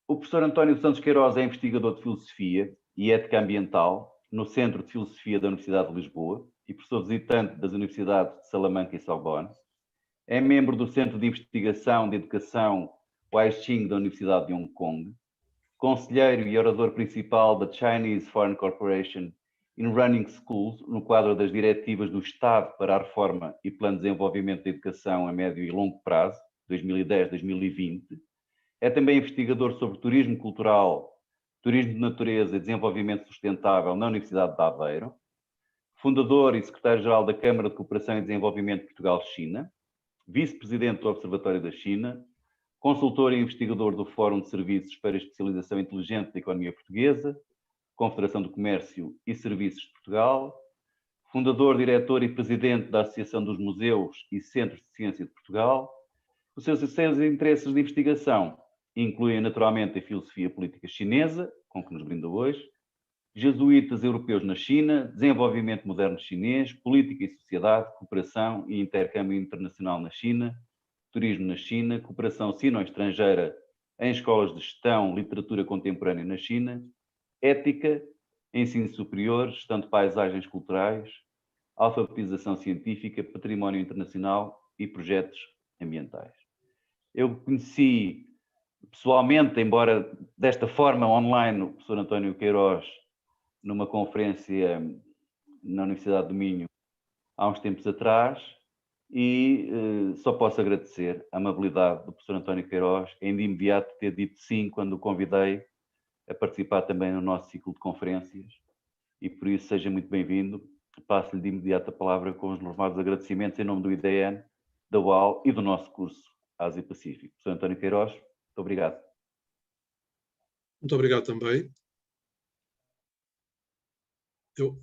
O professor António Santos Queiroz é investigador de Filosofia e Ética Ambiental no Centro de Filosofia da Universidade de Lisboa e professor visitante das Universidades de Salamanca e Sorbonne. É membro do Centro de Investigação de Educação Weixin da Universidade de Hong Kong, conselheiro e orador principal da Chinese Foreign Corporation in Running Schools, no quadro das diretivas do Estado para a Reforma e Plano de Desenvolvimento da Educação a médio e longo prazo, 2010-2020. É também investigador sobre turismo cultural, turismo de natureza e desenvolvimento sustentável na Universidade de Aveiro. Fundador e secretário-geral da Câmara de Cooperação e Desenvolvimento Portugal-China. Vice-presidente do Observatório da China. Consultor e investigador do Fórum de Serviços para a Especialização Inteligente da Economia Portuguesa, Confederação do Comércio e Serviços de Portugal, fundador, diretor e presidente da Associação dos Museus e Centros de Ciência de Portugal. Os seus interesses de investigação incluem naturalmente a filosofia política chinesa, com que nos brinda hoje, jesuítas europeus na China, desenvolvimento moderno chinês, política e sociedade, cooperação e intercâmbio internacional na China, turismo na China, cooperação sino-estrangeira em escolas de gestão, literatura contemporânea na China, ética, ensino superior, gestão de paisagens culturais, alfabetização científica, património internacional e projetos ambientais. Eu conheci pessoalmente, embora desta forma online, o professor António Queiroz numa conferência na Universidade do Minho há uns tempos atrás e só posso agradecer a amabilidade do professor António Queiroz em de imediato ter dito sim quando o convidei a participar também no nosso ciclo de conferências e por isso seja muito bem-vindo. Passo-lhe de imediato a palavra com os renovados agradecimentos em nome do IDN, da UAL e do nosso curso Ásia-Pacífico. Professor António Queiroz, muito obrigado. Muito obrigado também. Eu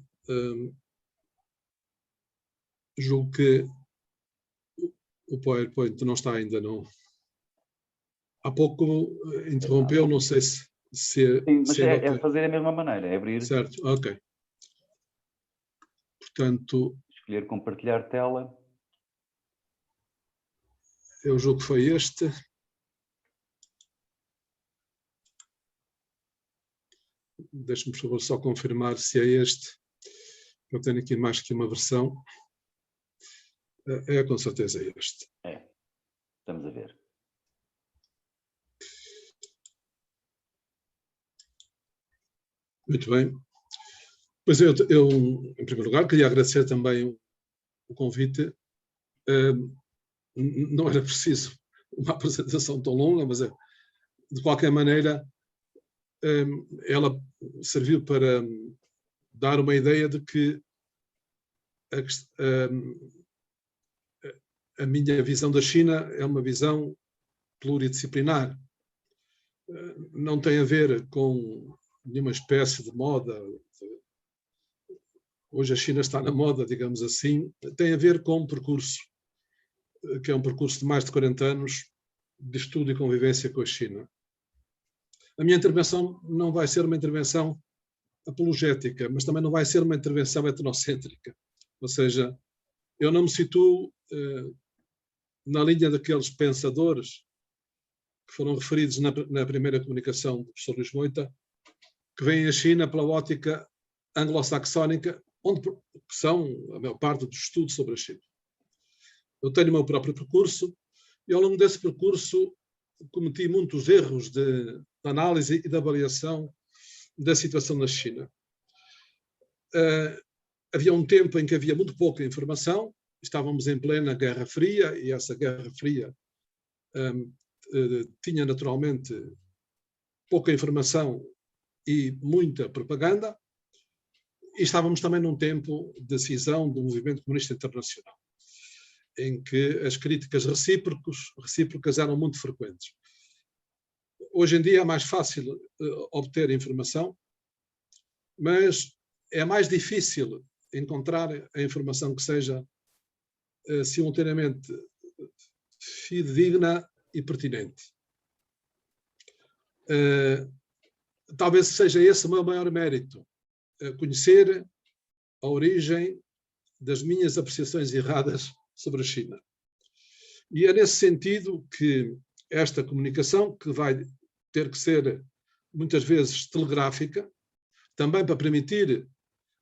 julgo que o PowerPoint não está ainda, não. Há pouco interrompeu, não sei se Sim, mas é fazer da mesma maneira, é abrir. Certo, ok. Portanto... Escolher compartilhar tela. Eu julgo que foi este. Deixe-me, por favor, só confirmar se é este. Eu tenho aqui mais que uma versão. É com certeza este. É. Estamos a ver. Muito bem. Pois eu, em primeiro lugar, queria agradecer também o convite. Não era preciso uma apresentação tão longa, mas de qualquer maneira ela serviu para dar uma ideia de que a minha visão da China é uma visão pluridisciplinar. Não tem a ver com nenhuma espécie de moda. Hoje a China está na moda, digamos assim. Tem a ver com um percurso, que é um percurso de mais de 40 anos de estudo e convivência com a China. A minha intervenção não vai ser uma intervenção apologética, mas também não vai ser uma intervenção etnocêntrica. Ou seja, eu não me situo na linha daqueles pensadores que foram referidos na primeira comunicação do professor Luís Moita, que veem a China pela ótica anglo-saxónica, onde são a maior parte dos estudos sobre a China. Eu tenho o meu próprio percurso e ao longo desse percurso cometi muitos erros de análise e de avaliação da situação na China. Havia um tempo em que havia muito pouca informação, estávamos em plena Guerra Fria e essa Guerra Fria tinha naturalmente pouca informação e muita propaganda, e estávamos também num tempo de cisão do movimento comunista internacional, em que as críticas recíprocas eram muito frequentes. Hoje em dia é mais fácil obter informação, mas é mais difícil encontrar a informação que seja simultaneamente fidedigna e pertinente. Talvez seja esse o meu maior mérito, conhecer a origem das minhas apreciações erradas sobre a China. E é nesse sentido que esta comunicação, que vai ter que ser, muitas vezes, telegráfica, também para permitir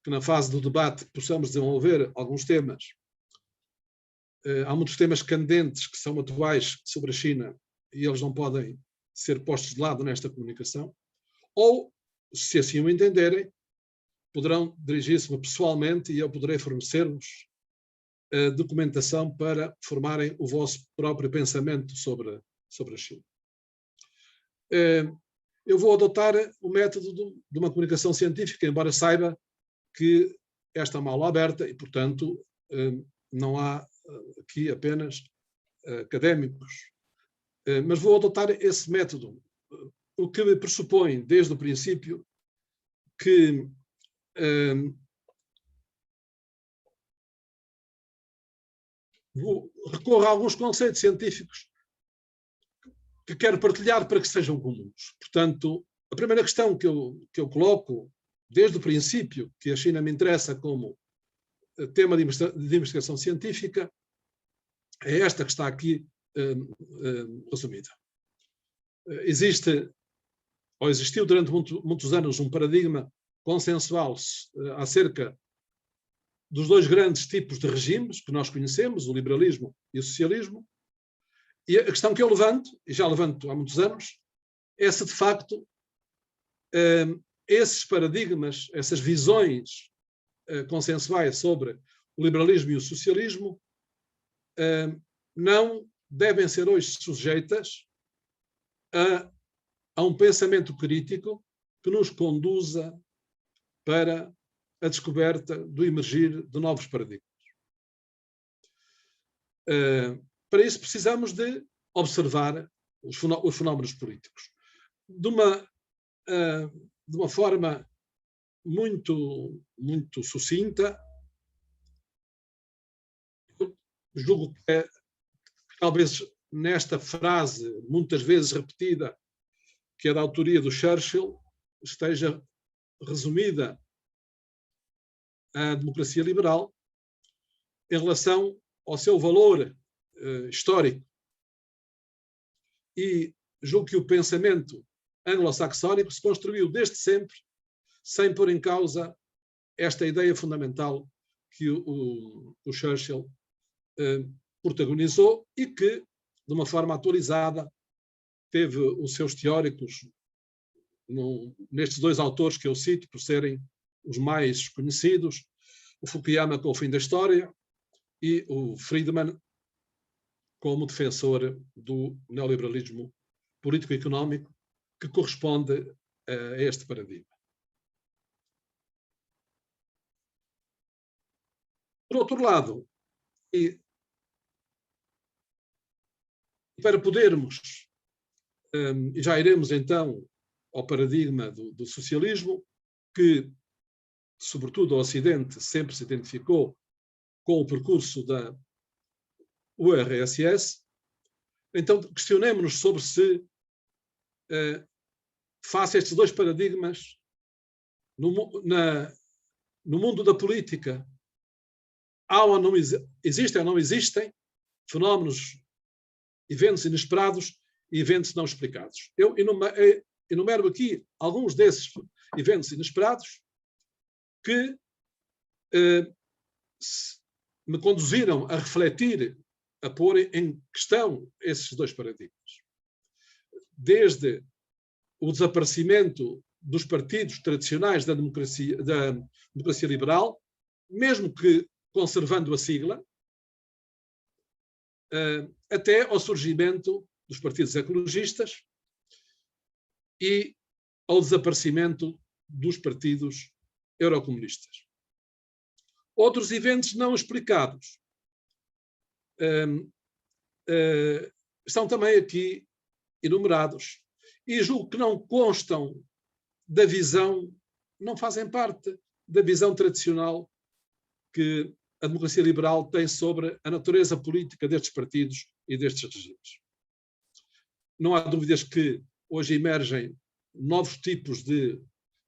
que na fase do debate possamos desenvolver alguns temas. Há muitos temas candentes que são atuais sobre a China e eles não podem ser postos de lado nesta comunicação. Ou, se assim o entenderem, poderão dirigir-se-me pessoalmente e eu poderei fornecer-vos a documentação para formarem o vosso próprio pensamento sobre a China. Eu vou adotar o método de uma comunicação científica, embora saiba que esta é uma aula aberta e, portanto, não há aqui apenas académicos. Mas vou adotar esse método, o que me pressupõe, desde o princípio, que recorro a alguns conceitos científicos que quero partilhar para que sejam comuns. Portanto, a primeira questão que eu coloco, desde o princípio, que a China me interessa como tema de investigação científica, é esta que está aqui resumida. Existiu durante muitos anos um paradigma consensual acerca dos dois grandes tipos de regimes que nós conhecemos, o liberalismo e o socialismo. E a questão que eu levanto, e já levanto há muitos anos, é se de facto esses paradigmas, essas visões consensuais sobre o liberalismo e o socialismo não devem ser hoje sujeitas a um pensamento crítico que nos conduza para a descoberta do emergir de novos paradigmas. Para isso precisamos de observar os fenómenos políticos de uma forma muito sucinta. Julgo que talvez nesta frase, muitas vezes repetida, que é da autoria do Churchill, esteja resumida a democracia liberal em relação ao seu valor histórico. E julgo que o pensamento anglo-saxónico se construiu desde sempre sem pôr em causa esta ideia fundamental que o Churchill protagonizou e que, de uma forma atualizada, teve os seus teóricos nestes dois autores que eu cito, por serem os mais conhecidos, o Fukuyama com O Fim da História e o Friedman como defensor do neoliberalismo político-económico que corresponde a este paradigma. Por outro lado, e para podermos, e já iremos então ao paradigma do socialismo, que, sobretudo, o Ocidente sempre se identificou com o percurso da URSS, então questionemos-nos sobre se, face a estes dois paradigmas, no mundo da política, há ou não existem ou não existem fenómenos, eventos inesperados e eventos não explicados. Eu enumero aqui alguns desses eventos inesperados que me conduziram a refletir, a pôr em questão esses dois paradigmas. Desde o desaparecimento dos partidos tradicionais da democracia liberal, mesmo que conservando a sigla, até ao surgimento dos partidos ecologistas e ao desaparecimento dos partidos eurocomunistas. Outros eventos não explicados estão também aqui enumerados e julgo que não constam da visão, não fazem parte da visão tradicional que a democracia liberal tem sobre a natureza política destes partidos e destes regimes. Não há dúvidas que hoje emergem novos tipos de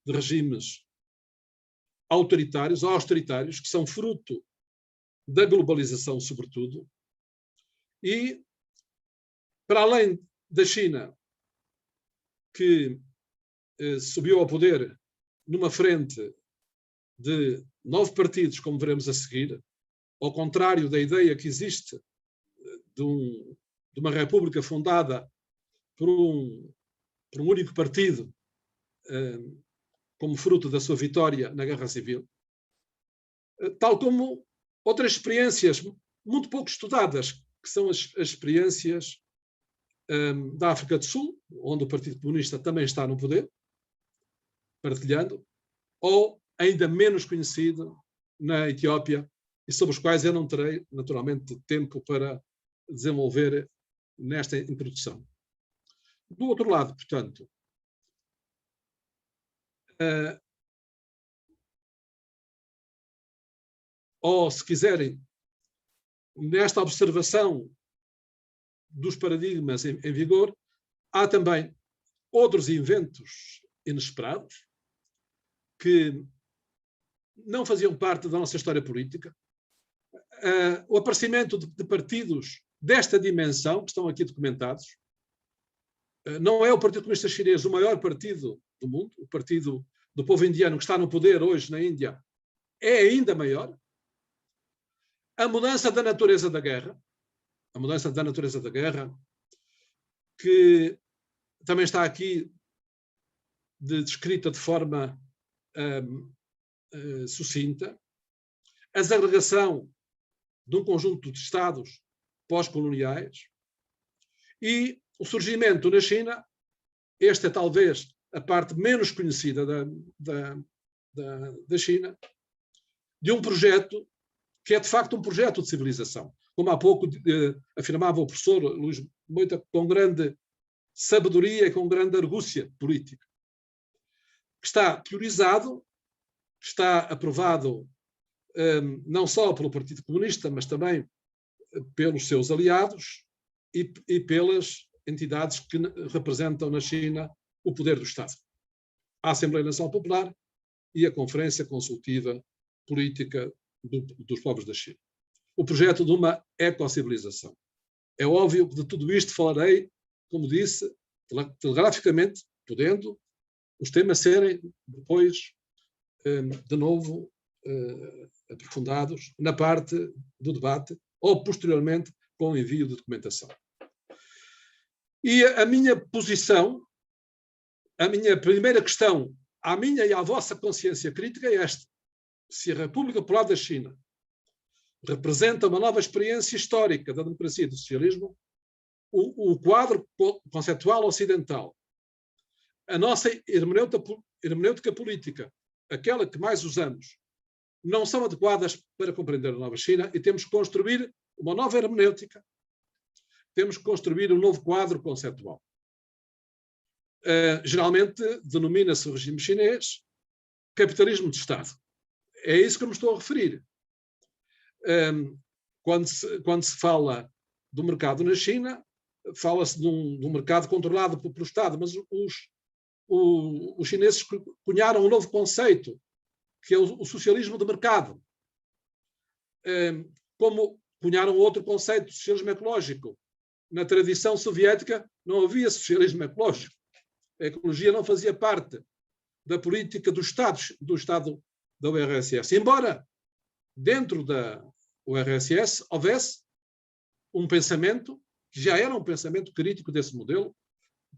regimes autoritários ou austeritários, que são fruto da globalização, sobretudo, e, para além da China, que subiu ao poder numa frente de 9 partidos, como veremos a seguir, ao contrário da ideia que existe de uma república fundada por um único partido, como fruto da sua vitória na Guerra Civil, tal como outras experiências muito pouco estudadas, que são as experiências da África do Sul, onde o Partido Comunista também está no poder, partilhando, ou ainda menos conhecido na Etiópia, e sobre os quais eu não terei, naturalmente, tempo para desenvolver nesta introdução. Do outro lado, portanto, ou, se quiserem, nesta observação dos paradigmas em vigor, há também outros eventos inesperados que não faziam parte da nossa história política. O aparecimento de partidos desta dimensão, que estão aqui documentados. Não é o Partido Comunista Chinês o maior partido do mundo, o partido do povo indiano que está no poder hoje na Índia é ainda maior. A mudança da natureza da guerra, que também está aqui descrita de forma sucinta, a desagregação de um conjunto de Estados pós-coloniais e o surgimento na China, esta é talvez a parte menos conhecida da China, de um projeto que é de facto um projeto de civilização. Como há pouco afirmava o professor Luís Moita, com grande sabedoria e com grande argúcia política. Está teorizado, está aprovado não só pelo Partido Comunista, mas também pelos seus aliados e pelas entidades que representam na China o poder do Estado. A Assembleia Nacional Popular e a Conferência Consultiva Política dos Povos da China. O projeto de uma ecocivilização. É óbvio que de tudo isto falarei, como disse, telegraficamente, podendo os temas serem depois, de novo, aprofundados na parte do debate ou posteriormente com o envio de documentação. E a minha posição, a minha primeira questão à minha e à vossa consciência crítica é esta: se a República Popular da China representa uma nova experiência histórica da democracia e do socialismo, o quadro conceptual ocidental, a nossa hermenêutica política, aquela que mais usamos, não são adequadas para compreender a nova China e temos que construir uma nova hermenêutica, temos que construir um novo quadro conceptual. Geralmente denomina-se o regime chinês capitalismo de Estado. É isso que eu me estou a referir. Quando se fala do mercado na China, fala-se de um mercado controlado pelo Estado, mas os chineses cunharam um novo conceito, que é o socialismo de mercado. Como cunharam outro conceito, socialismo ecológico. Na tradição soviética não havia socialismo ecológico. A ecologia não fazia parte da política do Estado da URSS. Embora dentro da URSS houvesse um pensamento, que já era um pensamento crítico desse modelo,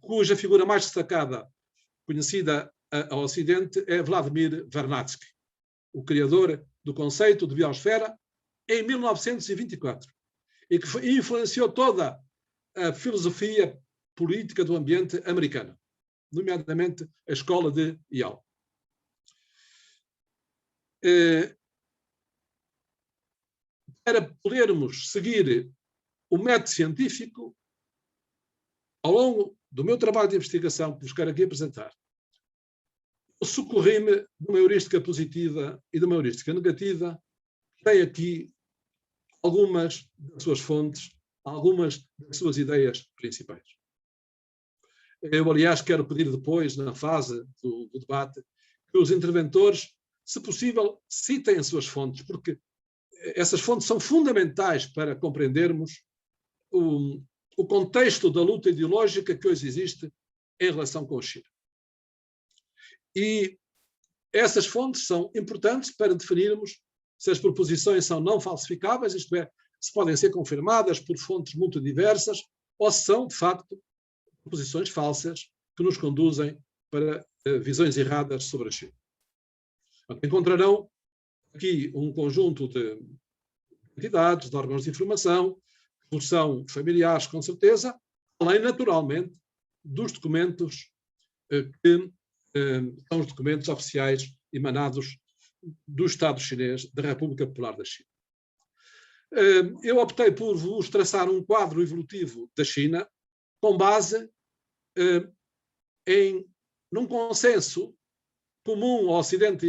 cuja figura mais destacada, conhecida ao Ocidente, é Vladimir Vernadsky, o criador do conceito de biosfera, em 1924, e que influenciou toda a filosofia política do ambiente americana, nomeadamente a escola de Yale. Para podermos seguir o método científico, ao longo do meu trabalho de investigação, que vos quero aqui apresentar, eu socorri-me de uma heurística positiva e de uma heurística negativa. Tem aqui algumas das suas fontes, algumas das suas ideias principais. Eu, aliás, quero pedir depois, na fase do debate, que os interventores, se possível, citem as suas fontes, porque essas fontes são fundamentais para compreendermos o contexto da luta ideológica que hoje existe em relação com a China. E essas fontes são importantes para definirmos se as proposições são não falsificáveis, isto é, se podem ser confirmadas por fontes muito diversas, ou se são, de facto, proposições falsas que nos conduzem para visões erradas sobre a China. Encontrarão aqui um conjunto de entidades, de órgãos de informação, que são familiares, com certeza, além, naturalmente, dos documentos que são os documentos oficiais emanados do Estado chinês, da República Popular da China. Eu optei por vos traçar um quadro evolutivo da China com base num consenso comum ao Ocidente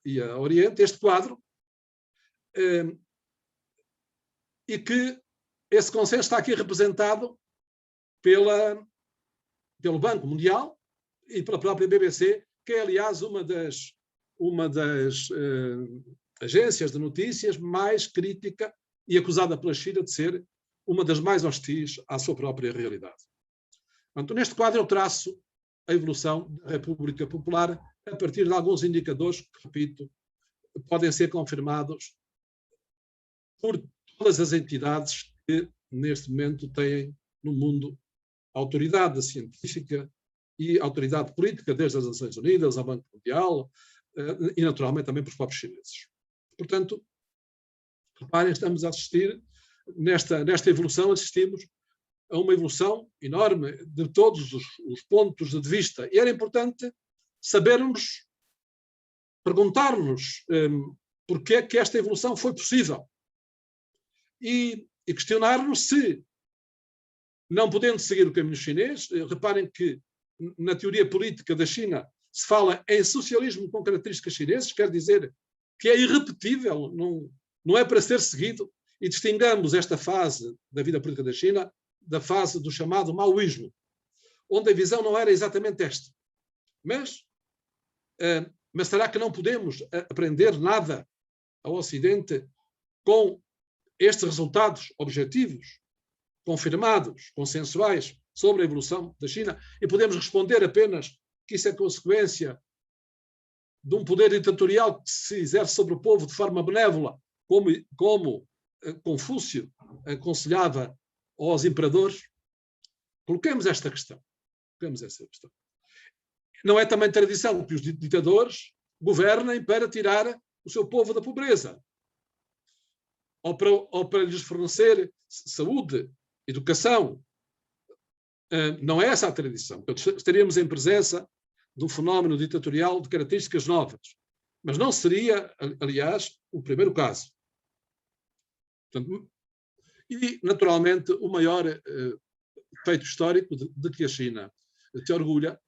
e a Oriente, este quadro, e que esse consenso está aqui representado pelo Banco Mundial e pela própria BBC, que é, aliás, uma das agências de notícias mais crítica e acusada pela China de ser uma das mais hostis à sua própria realidade. Portanto, neste quadro eu traço a evolução da República Popular a partir de alguns indicadores que, repito, podem ser confirmados por todas as entidades que, neste momento, têm no mundo autoridade científica e autoridade política, desde as Nações Unidas ao Banco Mundial e, naturalmente, também pelos próprios chineses. Portanto, reparem, estamos a assistir, nesta evolução, assistimos a uma evolução enorme de todos os pontos de vista. E era importante sabermos, perguntar-nos porque é que esta evolução foi possível. E questionar-nos se, não podendo seguir o caminho chinês, reparem que na teoria política da China se fala em socialismo com características chinesas, quer dizer que é irrepetível, não é para ser seguido, e distingamos esta fase da vida política da China da fase do chamado maoísmo, onde a visão não era exatamente esta. Mas será que não podemos aprender nada ao Ocidente com estes resultados objetivos, confirmados, consensuais, sobre a evolução da China, e podemos responder apenas que isso é consequência de um poder ditatorial que se exerce sobre o povo de forma benévola, como Confúcio aconselhava aos imperadores? Coloquemos esta questão. Não é também tradição que os ditadores governem para tirar o seu povo da pobreza, ou para lhes fornecer saúde, educação. Não é essa a tradição. Estaríamos em presença de um fenómeno ditatorial de características novas. Mas não seria, aliás, o primeiro caso. Portanto, e, naturalmente, o maior feito histórico de que a China se orgulha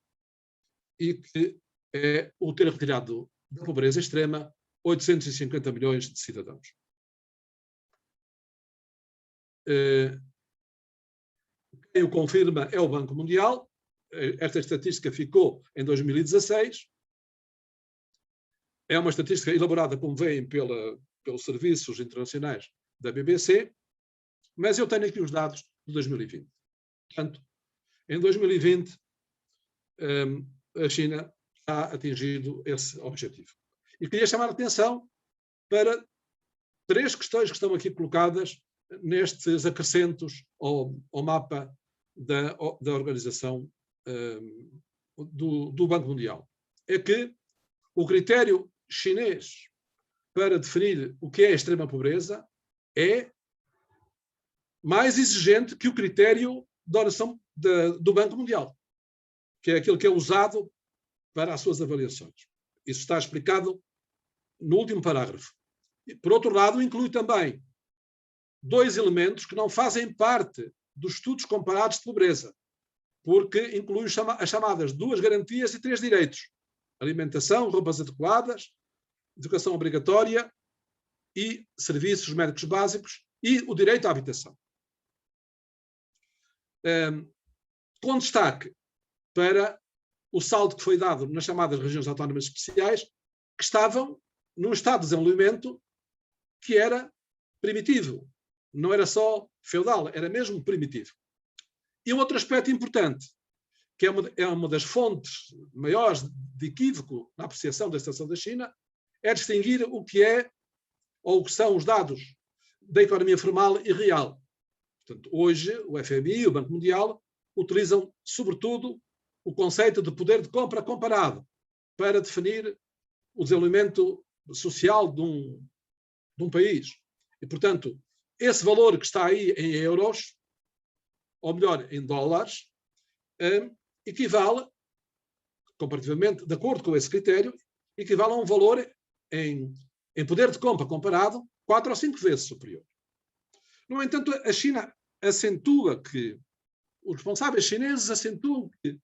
e que é o ter retirado da pobreza extrema 850 milhões de cidadãos. Quem o confirma é o Banco Mundial. Esta estatística ficou em 2016. É uma estatística elaborada, como veem, pelos serviços internacionais da BBC, mas eu tenho aqui os dados de 2020. Portanto, em 2020, a China já atingido esse objetivo. E queria chamar a atenção para 3 questões que estão aqui colocadas nestes acrescentos ao mapa da organização do Banco Mundial. É que o critério chinês para definir o que é a extrema pobreza é mais exigente que o critério da oração do Banco Mundial, que é aquilo que é usado para as suas avaliações. Isso está explicado no último parágrafo. E, por outro lado, inclui também 2 elementos que não fazem parte dos estudos comparados de pobreza, porque inclui as chamadas 2 garantias e 3 direitos: alimentação, roupas adequadas, educação obrigatória e serviços médicos básicos e o direito à habitação. Com destaque para o saldo que foi dado nas chamadas regiões autónomas especiais, que estavam num estado de desenvolvimento que era primitivo. Não era só feudal, era mesmo primitivo. E um outro aspecto importante que é uma das fontes maiores de equívoco na apreciação da situação da China, é distinguir o que é ou o que são os dados da economia formal e real. Portanto, hoje, o FMI e o Banco Mundial utilizam, sobretudo, o conceito de poder de compra comparado para definir o desenvolvimento social de um país. E, portanto, esse valor que está aí em euros, ou melhor, em dólares, equivale, comparativamente, de acordo com esse critério, equivale a um valor em poder de compra comparado 4 ou 5 vezes superior. No entanto, a China acentua que, os responsáveis chineses acentuam que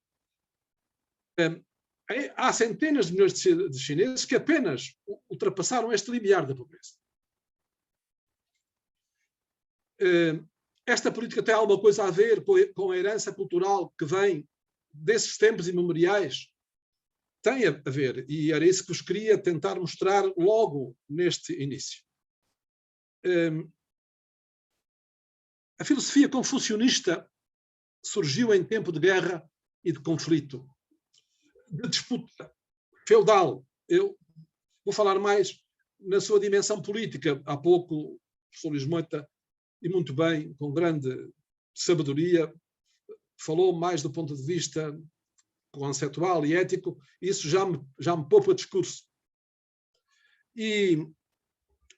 há centenas de milhões de chineses que apenas ultrapassaram este limiar da pobreza. Esta política tem alguma coisa a ver com a herança cultural que vem desses tempos imemoriais? Tem a ver, e era isso que vos queria tentar mostrar logo neste início. A filosofia confucionista surgiu em tempo de guerra e de conflito, de disputa feudal. Eu vou falar mais na sua dimensão política. Há pouco o professor Luís Moita, e muito bem, com grande sabedoria, falou mais do ponto de vista conceitual e ético, e isso já me poupa discurso. E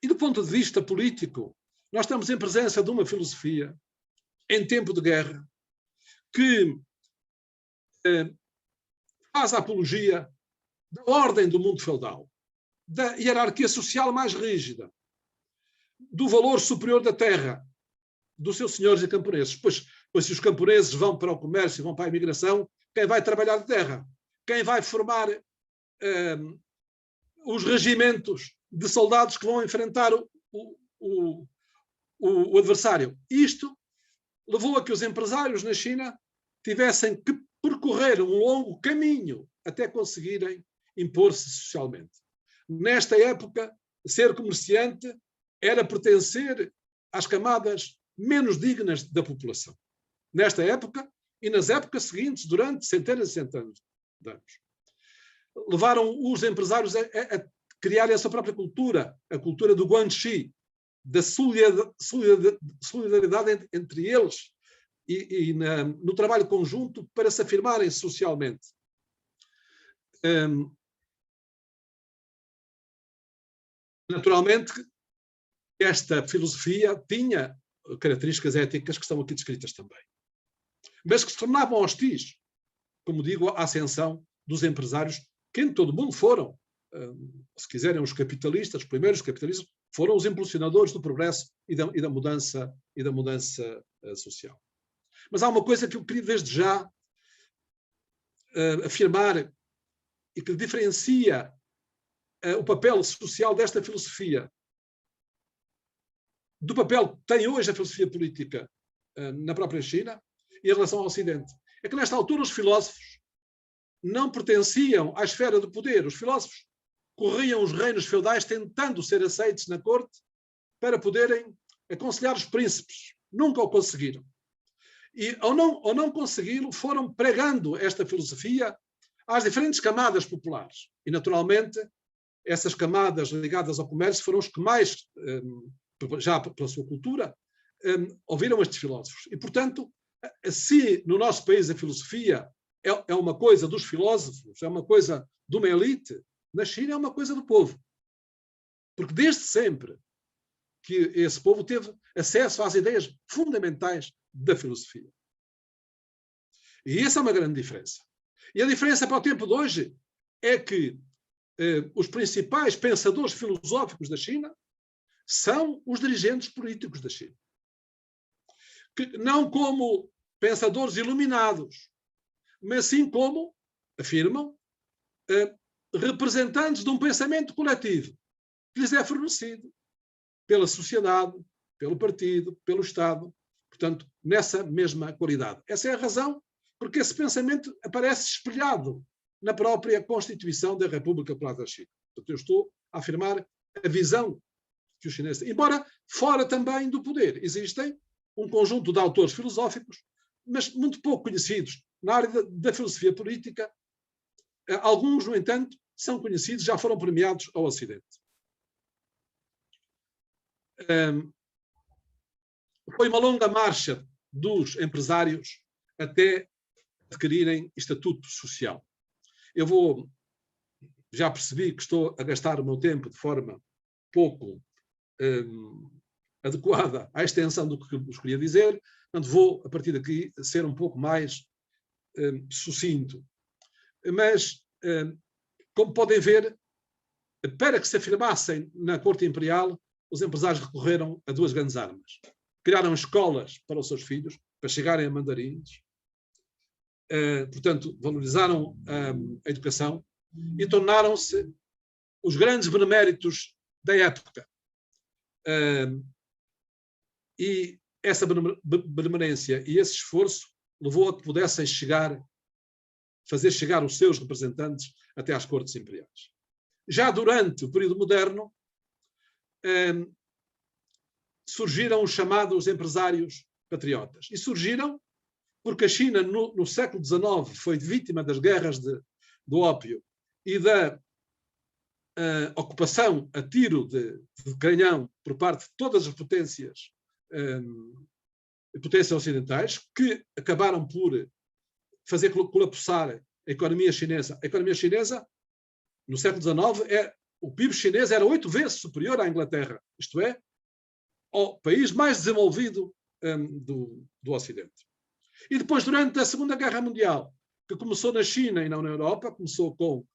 do ponto de vista político, nós estamos em presença de uma filosofia, em tempo de guerra, que faz a apologia da ordem do mundo feudal, da hierarquia social mais rígida, do valor superior da terra, dos seus senhores e camponeses. Pois se os camponeses vão para o comércio, vão para a imigração, quem vai trabalhar de terra? Quem vai formar os regimentos de soldados que vão enfrentar o adversário? Isto levou a que os empresários na China tivessem que percorrer um longo caminho até conseguirem impor-se socialmente. Nesta época, ser comerciante era pertencer às camadas menos dignas da população. Nesta época e nas épocas seguintes, durante centenas e centenas de anos. Levaram os empresários a criar essa própria cultura, a cultura do guanxi, da solidariedade entre eles e no trabalho conjunto para se afirmarem socialmente. Naturalmente, esta filosofia tinha características éticas que estão aqui descritas também, mas que se tornavam hostis, como digo, à ascensão dos empresários, que em todo o mundo foram, se quiserem, os capitalistas, os primeiros capitalistas, foram os impulsionadores do progresso e da mudança social. Mas há uma coisa que eu queria desde já afirmar e que diferencia o papel social desta filosofia do papel que tem hoje a filosofia política na própria China e em relação ao Ocidente. É que nesta altura os filósofos não pertenciam à esfera do poder. Os filósofos corriam os reinos feudais tentando ser aceitos na corte para poderem aconselhar os príncipes. Nunca o conseguiram. E ao não consegui-lo, foram pregando esta filosofia às diferentes camadas populares. E, naturalmente, essas camadas ligadas ao comércio foram os que mais, já pela sua cultura, ouviram estes filósofos. E, portanto, se no nosso país a filosofia é uma coisa dos filósofos, é uma coisa de uma elite, na China é uma coisa do povo. Porque desde sempre que esse povo teve acesso às ideias fundamentais da filosofia. E essa é uma grande diferença. E a diferença para o tempo de hoje é que os principais pensadores filosóficos da China são os dirigentes políticos da China. Que, não como pensadores iluminados, mas sim como, afirmam, representantes de um pensamento coletivo que lhes é fornecido pela sociedade, pelo partido, pelo Estado, portanto, nessa mesma qualidade. Essa é a razão porque esse pensamento aparece espelhado na própria Constituição da República Popular da China. Portanto, eu estou a afirmar a visão que os chineses têm. Embora fora também do poder existem um conjunto de autores filosóficos, mas muito pouco conhecidos, na área da filosofia política, alguns, no entanto, são conhecidos, já foram premiados ao Ocidente. Foi uma longa marcha dos empresários até adquirirem estatuto social. Já percebi que estou a gastar o meu tempo de forma pouco adequada à extensão do que vos queria dizer, portanto vou, a partir daqui, ser um pouco mais sucinto. Mas, como podem ver, para que se afirmassem na corte imperial, os empresários recorreram a duas grandes armas. Criaram escolas para os seus filhos, para chegarem a mandarins, portanto, valorizaram a educação e tornaram-se os grandes beneméritos da época. E essa benemerência e esse esforço levou a que pudessem fazer chegar os seus representantes até às cortes imperiais. Já durante o período moderno, surgiram os chamados empresários patriotas. E surgiram porque a China, no século XIX, foi vítima das guerras do ópio e da ocupação a tiro de canhão por parte de todas as potências ocidentais, que acabaram por fazer colapsar a economia chinesa. A economia chinesa, no século XIX, o PIB chinês era 8 vezes superior à Inglaterra, isto é, ao país mais desenvolvido do Ocidente. E depois, durante a Segunda Guerra Mundial, que começou na China e não na Europa, começou com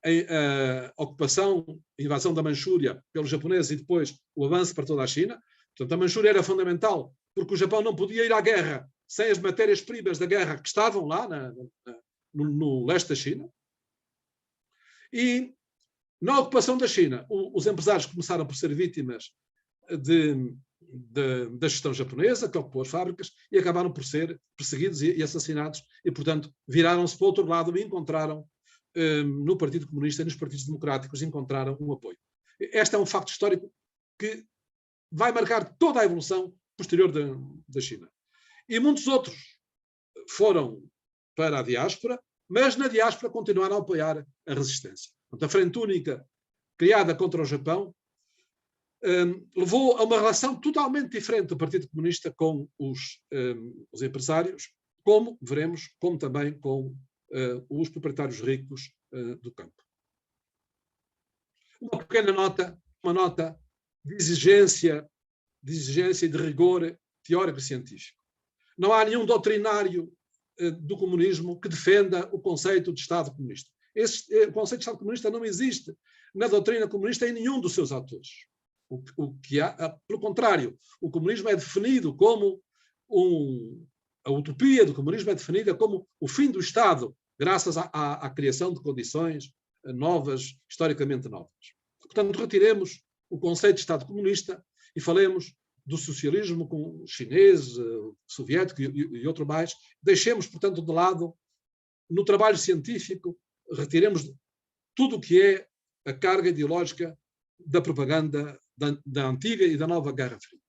a ocupação, a invasão da Manchúria pelos japoneses e depois o avanço para toda a China. Portanto, a Manchúria era fundamental porque o Japão não podia ir à guerra sem as matérias-primas da guerra que estavam lá no leste da China. E na ocupação da China, os empresários começaram por ser vítimas da gestão japonesa, que ocupou as fábricas, e acabaram por ser perseguidos e assassinados, e, portanto, viraram-se para o outro lado e encontraram, no Partido Comunista e nos partidos democráticos, encontraram um apoio. Este é um facto histórico que vai marcar toda a evolução posterior da China. E muitos outros foram para a diáspora, mas na diáspora continuaram a apoiar a resistência. Portanto, a Frente Única, criada contra o Japão, levou a uma relação totalmente diferente do Partido Comunista com os empresários, como veremos, como também com os proprietários ricos do campo. Uma pequena nota, uma nota de exigência e de rigor teórico e científico. Não há nenhum doutrinário do comunismo que defenda o conceito de Estado comunista. O conceito de Estado comunista não existe na doutrina comunista em nenhum dos seus autores. Pelo contrário, o comunismo é definido como a utopia do comunismo é definida como o fim do Estado, graças à criação de condições novas, historicamente novas. Portanto, retiremos o conceito de Estado comunista e falemos do socialismo chinês, soviético e outro mais. Deixemos, portanto, de lado, no trabalho científico, retiremos tudo o que é a carga ideológica da propaganda da antiga e da nova Guerra Fria.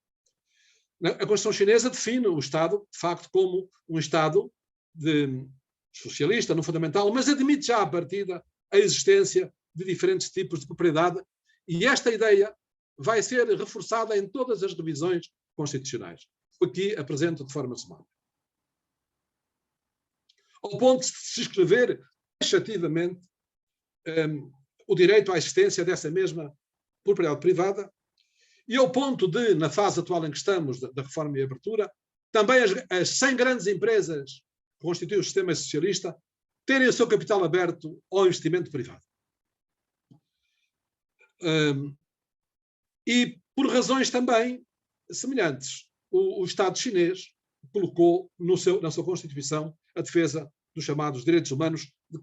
A Constituição chinesa define o Estado, de facto, como um Estado socialista, no fundamental, mas admite já à partida a existência de diferentes tipos de propriedade, e esta ideia vai ser reforçada em todas as revisões constitucionais. Aqui apresento de forma sumária. Ao ponto de se escrever taxativamente o direito à existência dessa mesma propriedade privada, e ao ponto de, na fase atual em que estamos, da reforma e abertura, também as 100 grandes empresas que constituem o sistema socialista terem o seu capital aberto ao investimento privado. E por razões também semelhantes, o Estado chinês colocou na sua Constituição a defesa dos chamados direitos humanos, de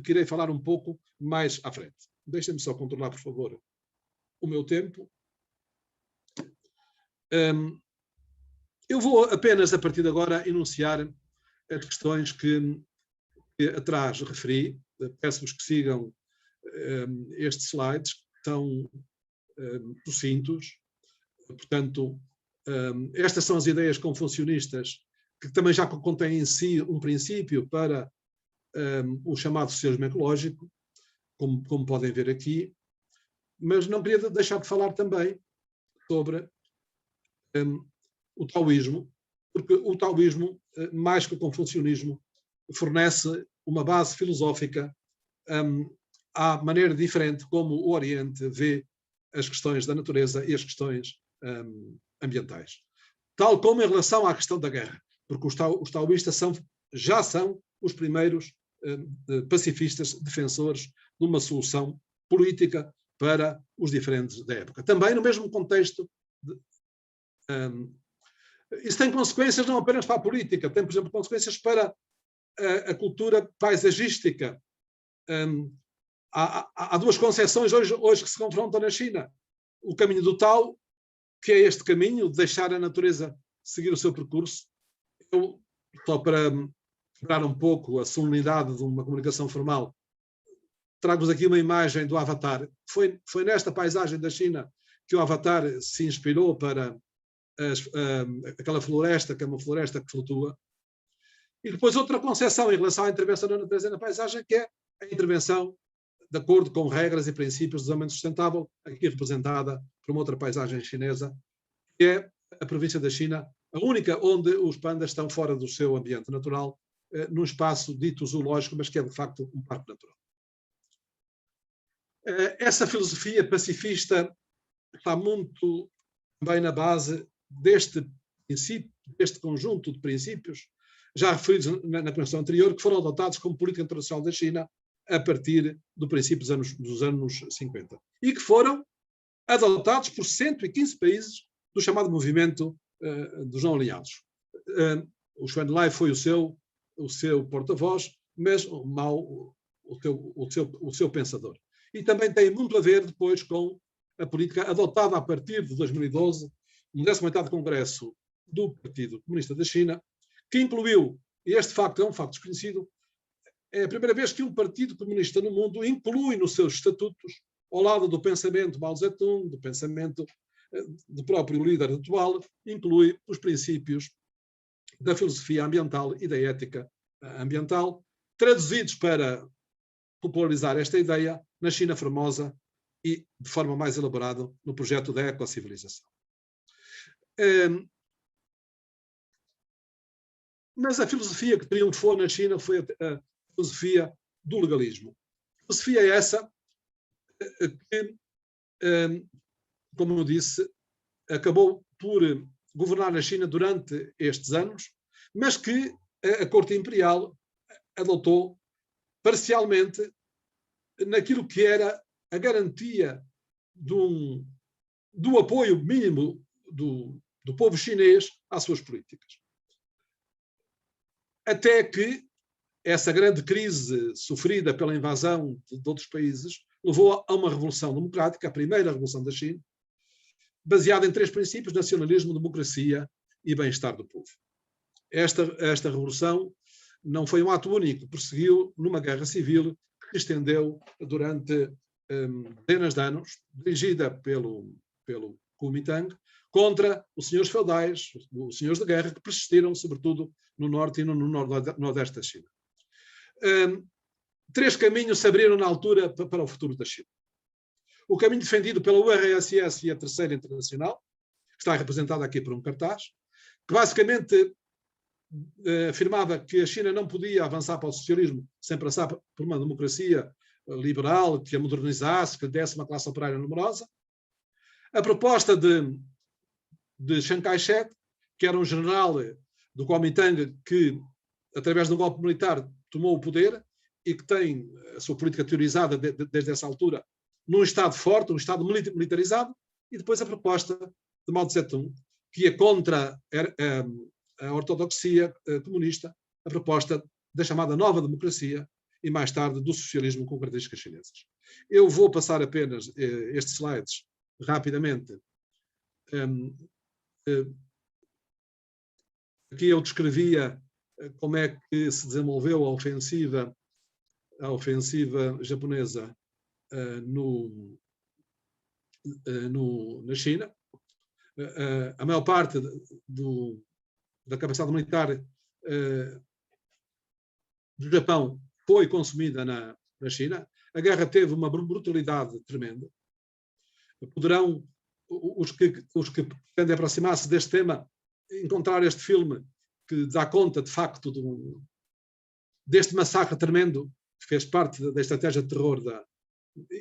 que irei falar um pouco mais à frente. Deixem-me só controlar, por favor, o meu tempo. Eu vou apenas, a partir de agora, enunciar as questões que atrás referi. Peço-vos que sigam estes slides, que estão sucintos. Portanto, Estas são as ideias confucionistas, que também já contêm em si um princípio para o chamado socialismo ecológico, como podem ver aqui, mas não queria deixar de falar também sobre o taoísmo, porque o taoísmo, mais que o confucionismo, fornece uma base filosófica à maneira diferente como o Oriente vê as questões da natureza e as questões ambientais. Tal como em relação à questão da guerra, porque os taoístas já são os primeiros pacifistas defensores de uma solução política para os diferentes da época. Também no mesmo contexto, isso tem consequências não apenas para a política, tem, por exemplo, consequências para a cultura paisagística. Há duas concepções hoje que se confrontam na China. O caminho do Tao, que é este caminho de deixar a natureza seguir o seu percurso. Eu, só para quebrar um pouco a solenidade de uma comunicação formal, trago-vos aqui uma imagem do Avatar. Foi nesta paisagem da China que o Avatar se inspirou para aquela floresta, que é uma floresta que flutua. E depois outra concepção em relação à intervenção da natureza na paisagem, que é a intervenção de acordo com regras e princípios do desenvolvimento sustentável, aqui representada por uma outra paisagem chinesa, que é a província da China, a única onde os pandas estão fora do seu ambiente natural, num espaço dito zoológico, mas que é de facto um parque natural. Essa filosofia pacifista está muito também na base deste princípio, deste conjunto de princípios, já referidos na convenção anterior, que foram adotados como política internacional da China a partir do princípio dos anos 50. E que foram adotados por 115 países do chamado movimento dos não alinhados. O Zhou Enlai foi o seu porta-voz, mas o Mao o seu pensador. E também tem muito a ver depois com a política adotada a partir de 2012, no 18º Congresso do Partido Comunista da China, que incluiu, e este facto é um facto desconhecido, é a primeira vez que um partido comunista no mundo inclui nos seus estatutos, ao lado do pensamento Mao Zedong, do pensamento do próprio líder atual, inclui os princípios da filosofia ambiental e da ética ambiental, traduzidos para popularizar esta ideia na China Formosa e, de forma mais elaborada, no projeto da ecocivilização. Mas a filosofia que triunfou na China foi a filosofia do legalismo. A filosofia é essa que, como eu disse, acabou por governar na China durante estes anos, mas que a Corte Imperial adotou parcialmente naquilo que era a garantia do apoio mínimo do povo chinês às suas políticas. Até que essa grande crise sofrida pela invasão de outros países levou a uma revolução democrática, a primeira revolução da China, baseada em 3 princípios: nacionalismo, democracia e bem-estar do povo. Esta revolução não foi um ato único, prosseguiu numa guerra civil que se estendeu durante dezenas de anos, dirigida pelo Kuomintang, contra os senhores feudais, os senhores de guerra, que persistiram, sobretudo, no norte e no nordeste da China. 3 caminhos se abriram na altura para o futuro da China. O caminho defendido pela URSS e a Terceira Internacional, que está representada aqui por um cartaz, que basicamente afirmava que a China não podia avançar para o socialismo sem passar por uma democracia liberal, que a modernizasse, que lhe desse uma classe operária numerosa. A proposta de Chiang Kai-shek, que era um general do Kuomintang que, através de um golpe militar, tomou o poder e que tem a sua política teorizada desde essa altura num Estado forte, um Estado militarizado, e depois a proposta de Mao Tse-tung, que ia contra a ortodoxia comunista, a proposta da chamada nova democracia e, mais tarde, do socialismo com características chinesas. Eu vou passar apenas estes slides rapidamente. Aqui eu descrevia como é que se desenvolveu a ofensiva japonesa na China. a maior parte da capacidade militar do Japão foi consumida na China. A guerra teve uma brutalidade tremenda. Poderão os que pretendem aproximar-se deste tema encontrar este filme que dá conta, de facto, deste massacre tremendo que fez parte da estratégia de terror.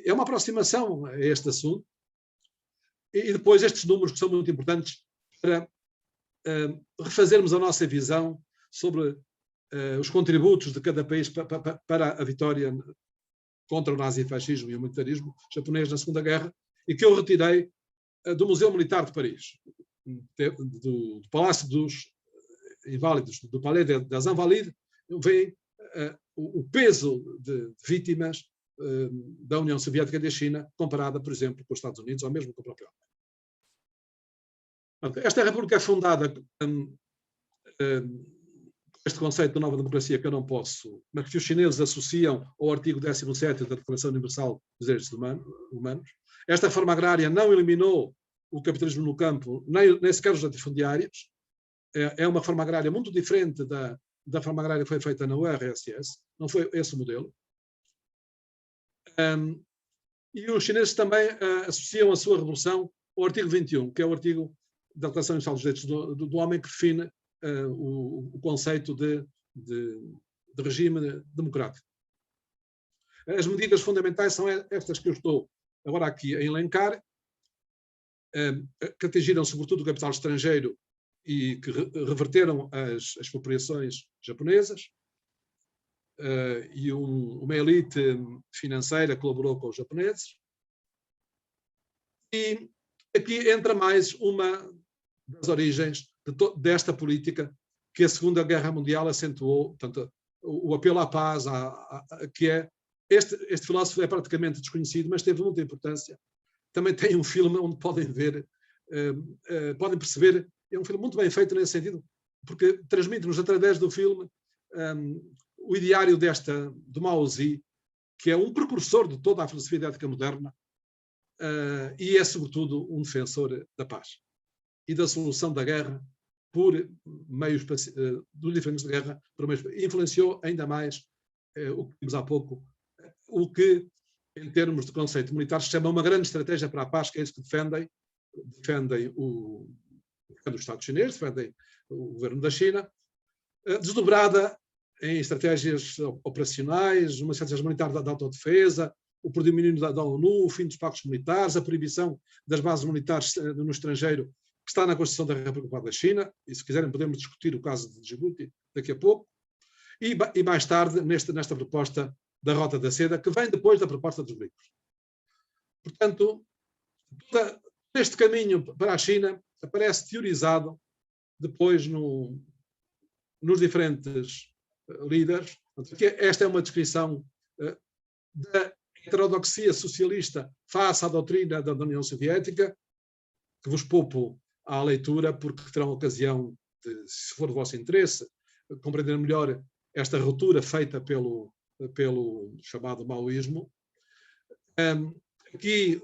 É uma aproximação a este assunto. E depois estes números que são muito importantes para refazermos a nossa visão sobre os contributos de cada país para a vitória contra o nazifascismo e o militarismo japonês na Segunda Guerra, e que eu retirei do Museu Militar de Paris, do Palácio dos Inválidos, do Palais des Invalides, vem o peso de vítimas da União Soviética e da China, comparada, por exemplo, com os Estados Unidos ou mesmo com a própria Alemanha. Esta República é fundada com este conceito de nova democracia que eu não posso, mas que os chineses associam ao artigo 17º da Declaração Universal dos Direitos Humanos. Esta reforma agrária não eliminou o capitalismo no campo, nem sequer os latifundiários. É uma reforma agrária muito diferente da reforma agrária que foi feita na URSS. Não foi esse o modelo. E os chineses também associam a sua revolução ao artigo 21, que é o artigo da Declaração Universal dos Direitos do Homem, que define o conceito de regime democrático. As medidas fundamentais são estas que eu estou agora aqui a elencar, que atingiram sobretudo o capital estrangeiro e que reverteram as expropriações japonesas, e uma elite financeira colaborou com os japoneses. E aqui entra mais uma das origens desta política que a Segunda Guerra Mundial acentuou, portanto, o apelo à paz, que é este filósofo é praticamente desconhecido, mas teve muita importância. Também tem um filme onde podem ver, podem perceber, é um filme muito bem feito nesse sentido, porque transmite-nos através do filme o ideário do Mao Zedong, que é um precursor de toda a filosofia da ética moderna, e é sobretudo um defensor da paz e da solução da guerra por meios dos diferentes de guerra, influenciou ainda mais o que vimos há pouco, o que, em termos de conceito militar, se chama uma grande estratégia para a paz, que é isso que defendem o Estado chinês, defendem o governo da China, desdobrada em estratégias operacionais, uma estratégia militar da autodefesa, o predomínio da ONU, o fim dos pactos militares, a proibição das bases militares no estrangeiro, que está na Constituição da República Popular da China, e se quiserem podemos discutir o caso de Djibouti daqui a pouco, e mais tarde nesta proposta da Rota da Seda, que vem depois da proposta dos BRICS. Portanto, todo este caminho para a China aparece teorizado depois nos diferentes líderes. Esta é uma descrição da heterodoxia socialista face à doutrina da União Soviética, que vos poupo à leitura, porque terão ocasião de, se for do vosso interesse, compreender melhor esta ruptura feita pelo chamado maoísmo. Aqui,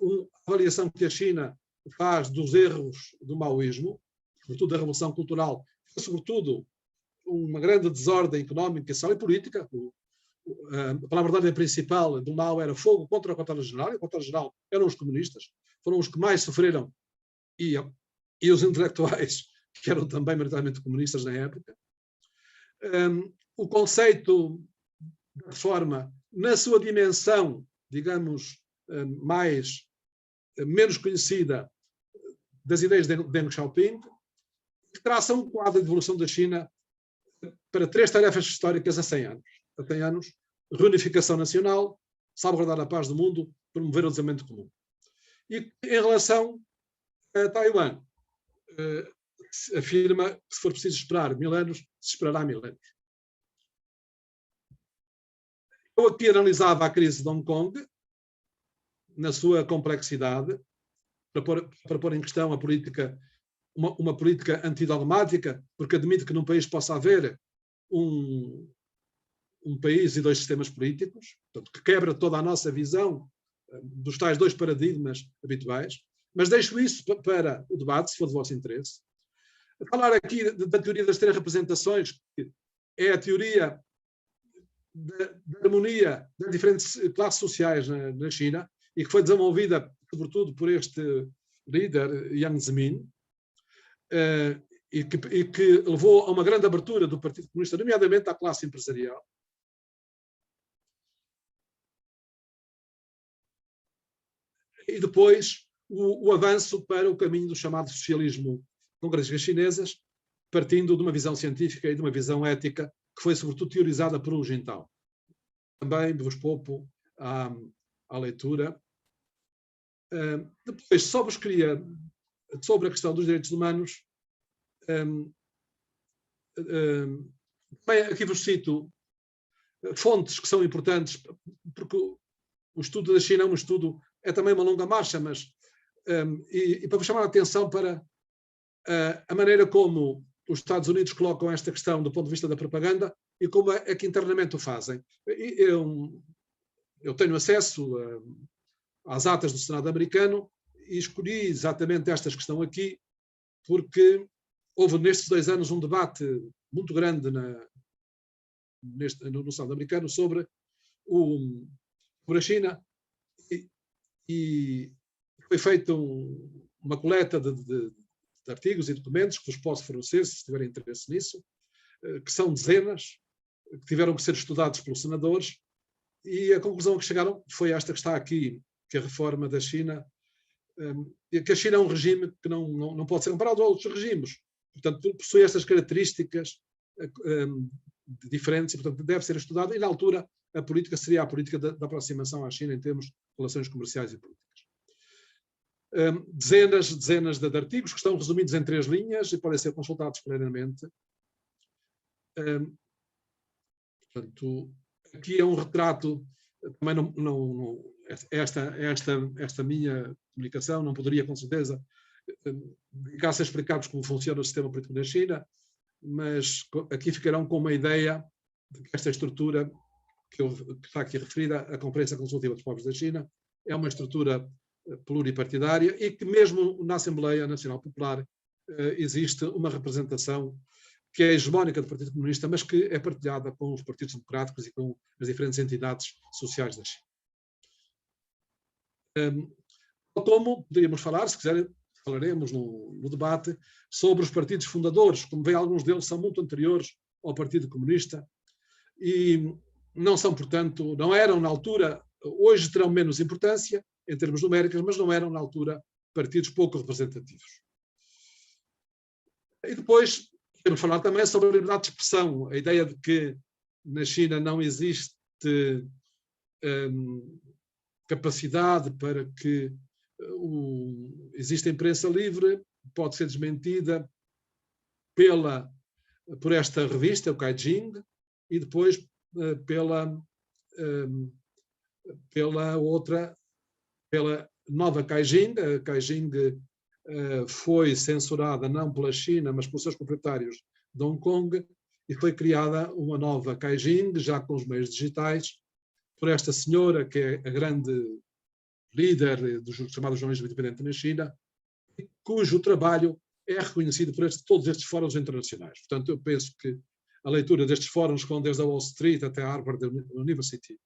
a avaliação que a China faz dos erros do maoísmo, sobretudo da revolução cultural, sobretudo uma grande desordem económica, social e política. A palavra de ordem principal do Mao era fogo contra o quartel-general, e o quartel-general eram os comunistas, foram os que mais sofreram, e os intelectuais, que eram também maioritariamente comunistas na época. O conceito da reforma, na sua dimensão, digamos, menos conhecida, das ideias de Deng Xiaoping, que traça um quadro de evolução da China para 3 tarefas históricas a 100 anos. A 100 anos, reunificação nacional, salvaguardar a paz do mundo, promover o desenvolvimento comum. E em relação a Taiwan, afirma que se for preciso esperar 1000 anos, se esperará 1000 anos. Eu aqui analisava a crise de Hong Kong, na sua complexidade, para pôr em questão a política, uma política antidogmática, porque admite que num país possa haver um país e 2 sistemas políticos, portanto, que quebra toda a nossa visão dos tais 2 paradigmas habituais. Mas deixo isso para o debate, se for do vosso interesse. Falar aqui da teoria das três representações, que é a teoria da harmonia das diferentes classes sociais na China, e que foi desenvolvida, sobretudo, por este líder, Jiang Zemin, e que levou a uma grande abertura do Partido Comunista, nomeadamente à classe empresarial. E depois o avanço para o caminho do chamado socialismo com características chinesas, partindo de uma visão científica e de uma visão ética, que foi sobretudo teorizada por Hu Jintao. Também vos poupo à leitura. Depois, só vos queria, sobre a questão dos direitos humanos, aqui vos cito fontes que são importantes, porque o estudo da China é um estudo, é também uma longa marcha, mas e para vos chamar a atenção para a maneira como os Estados Unidos colocam esta questão do ponto de vista da propaganda e como é que internamente o fazem. Eu tenho acesso às atas do Senado americano e escolhi exatamente estas que estão aqui, porque houve nestes 2 anos um debate muito grande no Senado americano sobre a China, e foi feita uma coleta de artigos e documentos que vos posso fornecer, se tiverem interesse nisso, que são dezenas, que tiveram que ser estudados pelos senadores, e a conclusão a que chegaram foi esta que está aqui, que a reforma da China, que a China é um regime que não pode ser comparado a outros regimes, portanto possui estas características diferentes, e portanto deve ser estudado, e na altura a política seria a política da aproximação à China em termos de relações comerciais e políticas. Dezenas de artigos que estão resumidos em 3 linhas e podem ser consultados plenamente. Portanto, aqui é um retrato, também esta minha comunicação não poderia, com certeza, dedicar-se a explicar-vos como funciona o sistema político na China, mas aqui ficarão com uma ideia de que esta estrutura que está aqui referida, a Conferência Consultiva dos Povos da China, é uma estrutura pluripartidária e que mesmo na Assembleia Nacional Popular existe uma representação que é hegemónica do Partido Comunista, mas que é partilhada com os partidos democráticos e com as diferentes entidades sociais da China. Como poderíamos falar, se quiserem, falaremos no debate, sobre os partidos fundadores. Como veem, alguns deles são muito anteriores ao Partido Comunista e não são, portanto, não eram na altura, hoje terão menos importância em termos numéricos, mas não eram na altura partidos pouco representativos. E depois podemos falar também sobre a liberdade de expressão, a ideia de que na China não existe capacidade para que exista imprensa livre, pode ser desmentida por esta revista, o Caixin, e depois pela nova Caixin. A Caixin foi censurada não pela China, mas pelos seus proprietários de Hong Kong, e foi criada uma nova Caixin, já com os meios digitais, por esta senhora, que é a grande líder do chamado jornalismo independente na China, cujo trabalho é reconhecido por todos estes fóruns internacionais. Portanto, eu penso que a leitura destes fóruns, que vão desde a Wall Street até a Harvard University,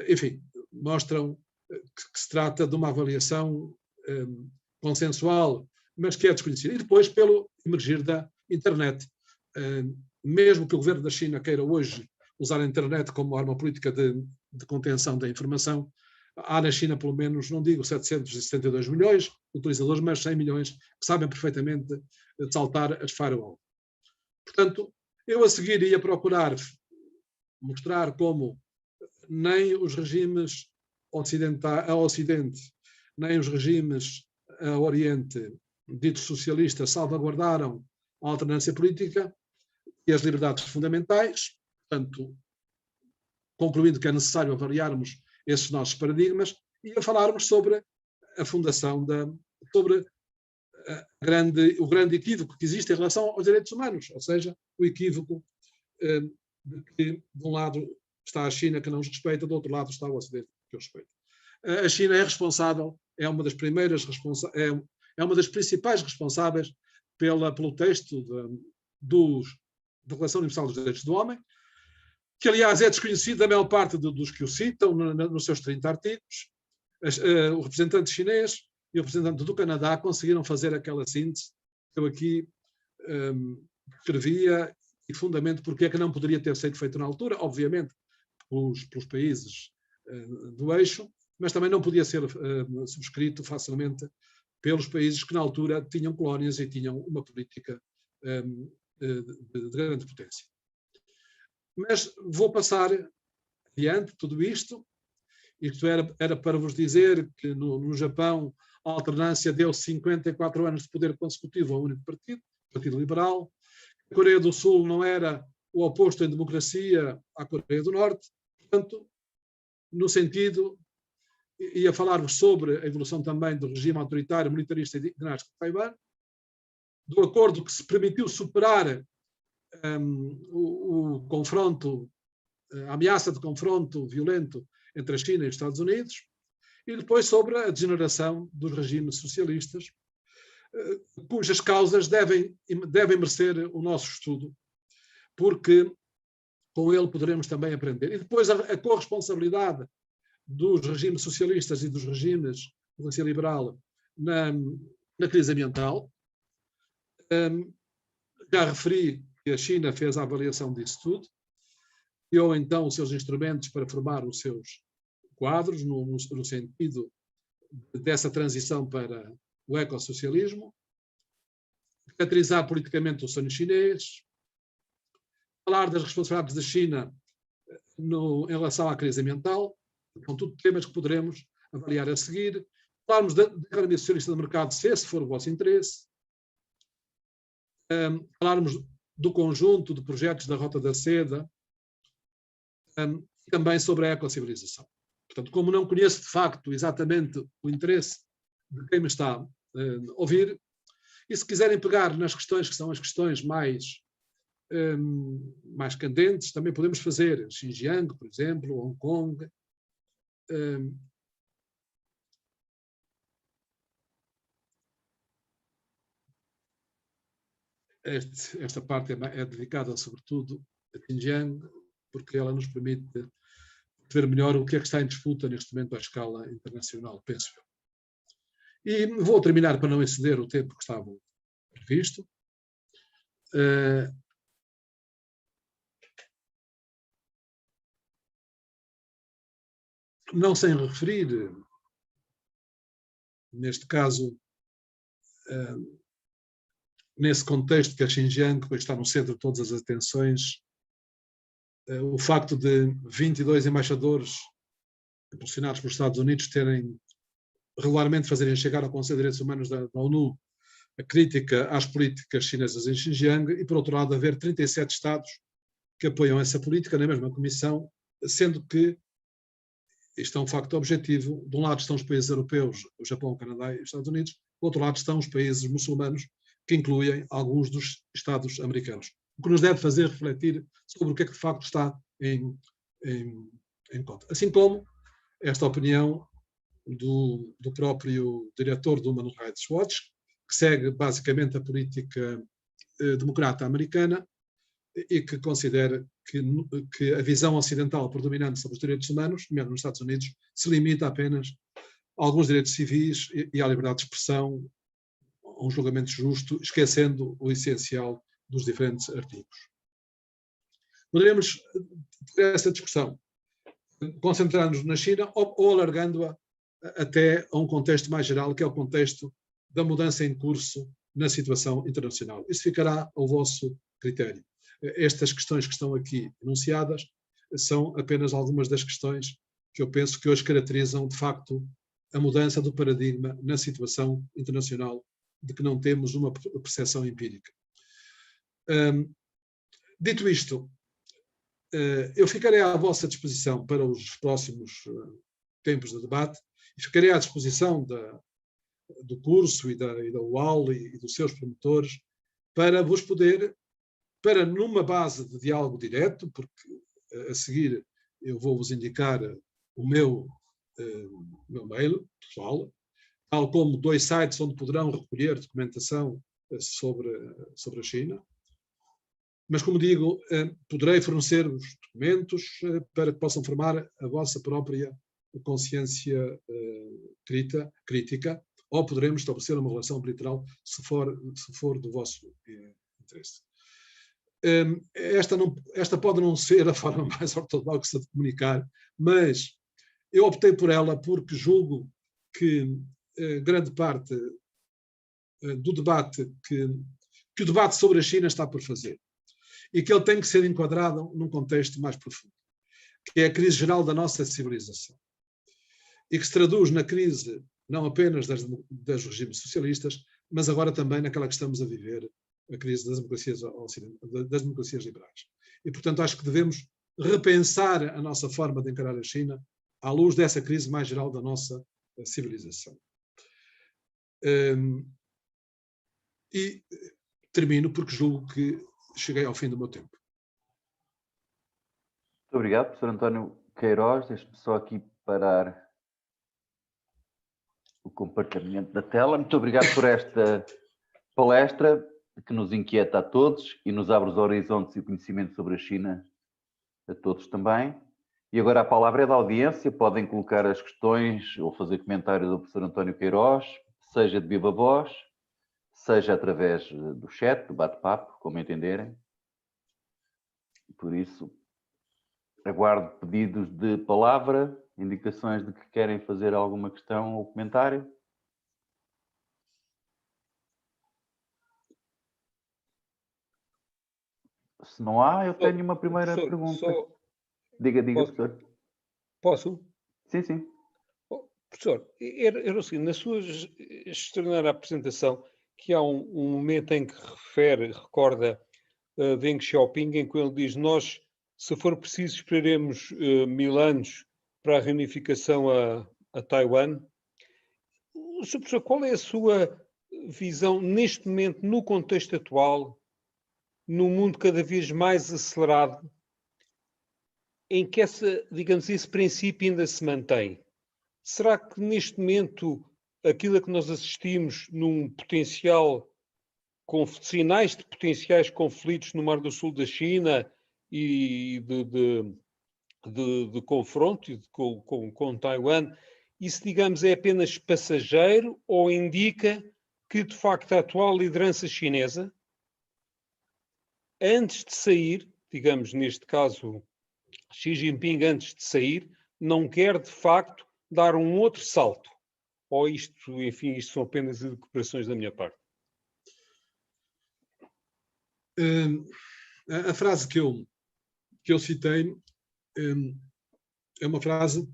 enfim, mostram que se trata de uma avaliação consensual, mas que é desconhecida. E depois pelo emergir da internet. Mesmo que o governo da China queira hoje usar a internet como arma política de contenção da informação, há na China pelo menos, não digo 772 milhões de utilizadores, mas 100 milhões que sabem perfeitamente saltar as firewall. Portanto, eu a seguir ia procurar mostrar como nem os regimes a Ocidente, nem os regimes a Oriente, ditos socialistas, salvaguardaram a alternância política e as liberdades fundamentais. Portanto, concluindo que é necessário avaliarmos esses nossos paradigmas e a falarmos sobre a fundação sobre o grande equívoco que existe em relação aos direitos humanos, ou seja, o equívoco de que, de um lado, está a China, que não os respeita, do outro lado está o Ocidente, que os respeita. A China é responsável é uma das primeiras é uma das principais responsáveis pelo texto da Declaração Universal dos Direitos do Homem, que, aliás, é desconhecido da maior parte dos que o citam nos seus 30 artigos. O representante chinês e o representante do Canadá conseguiram fazer aquela síntese que eu aqui escrevia, e fundamento porque é que não poderia ter sido feito na altura, obviamente, pelos países do eixo, mas também não podia ser subscrito facilmente pelos países que na altura tinham colónias e tinham uma política de grande potência. Mas vou passar adiante tudo isto. Isto era para vos dizer que no Japão a alternância deu 54 anos de poder consecutivo a um único partido, o Partido Liberal. A Coreia do Sul não era o oposto em democracia à Coreia do Norte. Portanto, no sentido, ia falar-vos sobre a evolução também do regime autoritário, militarista e dinástico de Taiwan, do acordo que se permitiu superar o confronto, a ameaça de confronto violento entre a China e os Estados Unidos, e depois sobre a degeneração dos regimes socialistas, cujas causas devem merecer o nosso estudo, porque com ele poderemos também aprender. E depois a corresponsabilidade dos regimes socialistas e dos regimes de democracia liberal na crise ambiental. Já referi que a China fez a avaliação disso tudo, criou então os seus instrumentos para formar os seus quadros no sentido dessa transição para o ecossocialismo, caracterizar politicamente o sonho chinês, falar das responsabilidades da China em relação à crise ambiental, são tudo temas que poderemos avaliar a seguir. Falarmos da economia socialista de mercado, se esse for o vosso interesse. Falarmos do conjunto de projetos da Rota da Seda, também sobre a ecocivilização. Portanto, como não conheço de facto exatamente o interesse de quem me está a ouvir, e se quiserem pegar nas questões que são as questões mais candentes, também podemos fazer Xinjiang, por exemplo, Hong Kong. Esta parte é dedicada sobretudo a Xinjiang, porque ela nos permite ver melhor o que é que está em disputa neste momento à escala internacional, penso eu. E vou terminar para não exceder o tempo que estava previsto. Não sem referir, neste caso, nesse contexto que a Xinjiang depois está no centro de todas as atenções, o facto de 22 embaixadores impulsionados pelos Estados Unidos terem regularmente fazerem chegar ao Conselho de Direitos Humanos da ONU a crítica às políticas chinesas em Xinjiang e, por outro lado, haver 37 Estados que apoiam essa política na mesma comissão, sendo que isto é um facto objetivo. De um lado estão os países europeus, o Japão, o Canadá e os Estados Unidos, do outro lado estão os países muçulmanos, que incluem alguns dos Estados americanos. O que nos deve fazer refletir sobre o que é que de facto está em conta. Assim como esta opinião do próprio diretor do Human Rights Watch, que segue basicamente a política democrata americana e que considera que a visão ocidental predominante sobre os direitos humanos, mesmo nos Estados Unidos, se limita apenas a alguns direitos civis e à liberdade de expressão, a um julgamento justo, esquecendo o essencial dos diferentes artigos. Poderemos ter essa discussão, concentrando-nos na China ou alargando-a até a um contexto mais geral, que é o contexto da mudança em curso na situação internacional. Isso ficará ao vosso critério. Estas questões que estão aqui enunciadas são apenas algumas das questões que eu penso que hoje caracterizam, de facto, a mudança do paradigma na situação internacional, de que não temos uma percepção empírica. Dito isto, eu ficarei à vossa disposição para os próximos tempos de debate e ficarei à disposição do curso e da UAL e dos seus promotores para vos poder, numa base de diálogo direto, porque a seguir eu vou-vos indicar o meu mail pessoal, tal como 2 sites onde poderão recolher documentação sobre a China. Mas, como digo, poderei fornecer os documentos para que possam formar a vossa própria consciência crítica, ou poderemos estabelecer uma relação bilateral se for do vosso interesse. Esta pode não ser a forma mais ortodoxa de comunicar, mas eu optei por ela porque julgo que grande parte do debate que o debate sobre a China está por fazer e que ele tem que ser enquadrado num contexto mais profundo, que é a crise geral da nossa civilização e que se traduz na crise não apenas das regimes socialistas, mas agora também naquela que estamos a viver, a crise das democracias liberais. E, portanto, acho que devemos repensar a nossa forma de encarar a China à luz dessa crise mais geral da nossa civilização. E termino porque julgo que cheguei ao fim do meu tempo. Muito obrigado, professor António Queiroz. Deixe-me só aqui parar o compartilhamento da tela. Muito obrigado por esta palestra que nos inquieta a todos e nos abre os horizontes e o conhecimento sobre a China a todos também. E agora a palavra é da audiência. Podem colocar as questões ou fazer comentários ao professor António Queiroz, seja de viva voz, seja através do chat, do bate-papo, como entenderem. Por isso, aguardo pedidos de palavra, indicações de que querem fazer alguma questão ou comentário. Se não há, eu tenho uma primeira pergunta. Diga, professor. Posso? Sim, sim. Professor, era assim, na sua extraordinária apresentação, que há um momento em que recorda Deng Xiaoping, em que ele diz: nós, se for preciso, esperaremos 1000 anos para a reunificação a Taiwan. Sr. Professor, qual é a sua visão neste momento, no contexto atual, num mundo cada vez mais acelerado, em que esse princípio ainda se mantém? Será que neste momento aquilo a que nós assistimos num potencial, com sinais de potenciais conflitos no Mar do Sul da China e de confronto com Taiwan, isso, digamos, é apenas passageiro ou indica que, de facto, a atual liderança chinesa, antes de sair, digamos, neste caso, Xi Jinping, antes de sair, não quer, de facto, dar um outro salto? Ou isto, enfim, isto são apenas recuperações da minha parte? A frase que eu citei é uma frase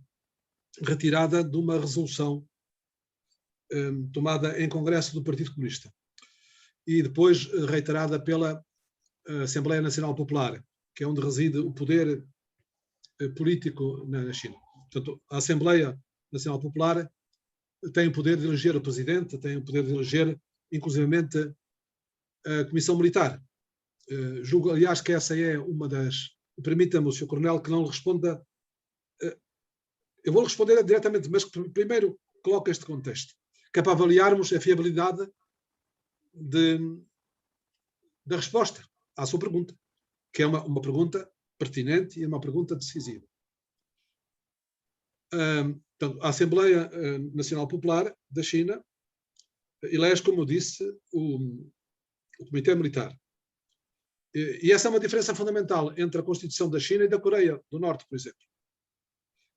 retirada de uma resolução tomada em Congresso do Partido Comunista e depois reiterada pela Assembleia Nacional Popular, que é onde reside o poder político na China. Portanto, a Assembleia Nacional Popular tem o poder de eleger o presidente, tem o poder de eleger, inclusivamente, a Comissão Militar. Julgo, aliás, que essa é uma das... Permita-me, Sr. Coronel, que não lhe responda... Eu vou responder diretamente, mas primeiro coloco este contexto, que é para avaliarmos a fiabilidade da resposta à sua pergunta, que é uma pergunta pertinente e é uma pergunta decisiva. Portanto, a Assembleia Nacional Popular da China elege, como eu disse, o Comitê Militar. E essa é uma diferença fundamental entre a Constituição da China e da Coreia do Norte, por exemplo,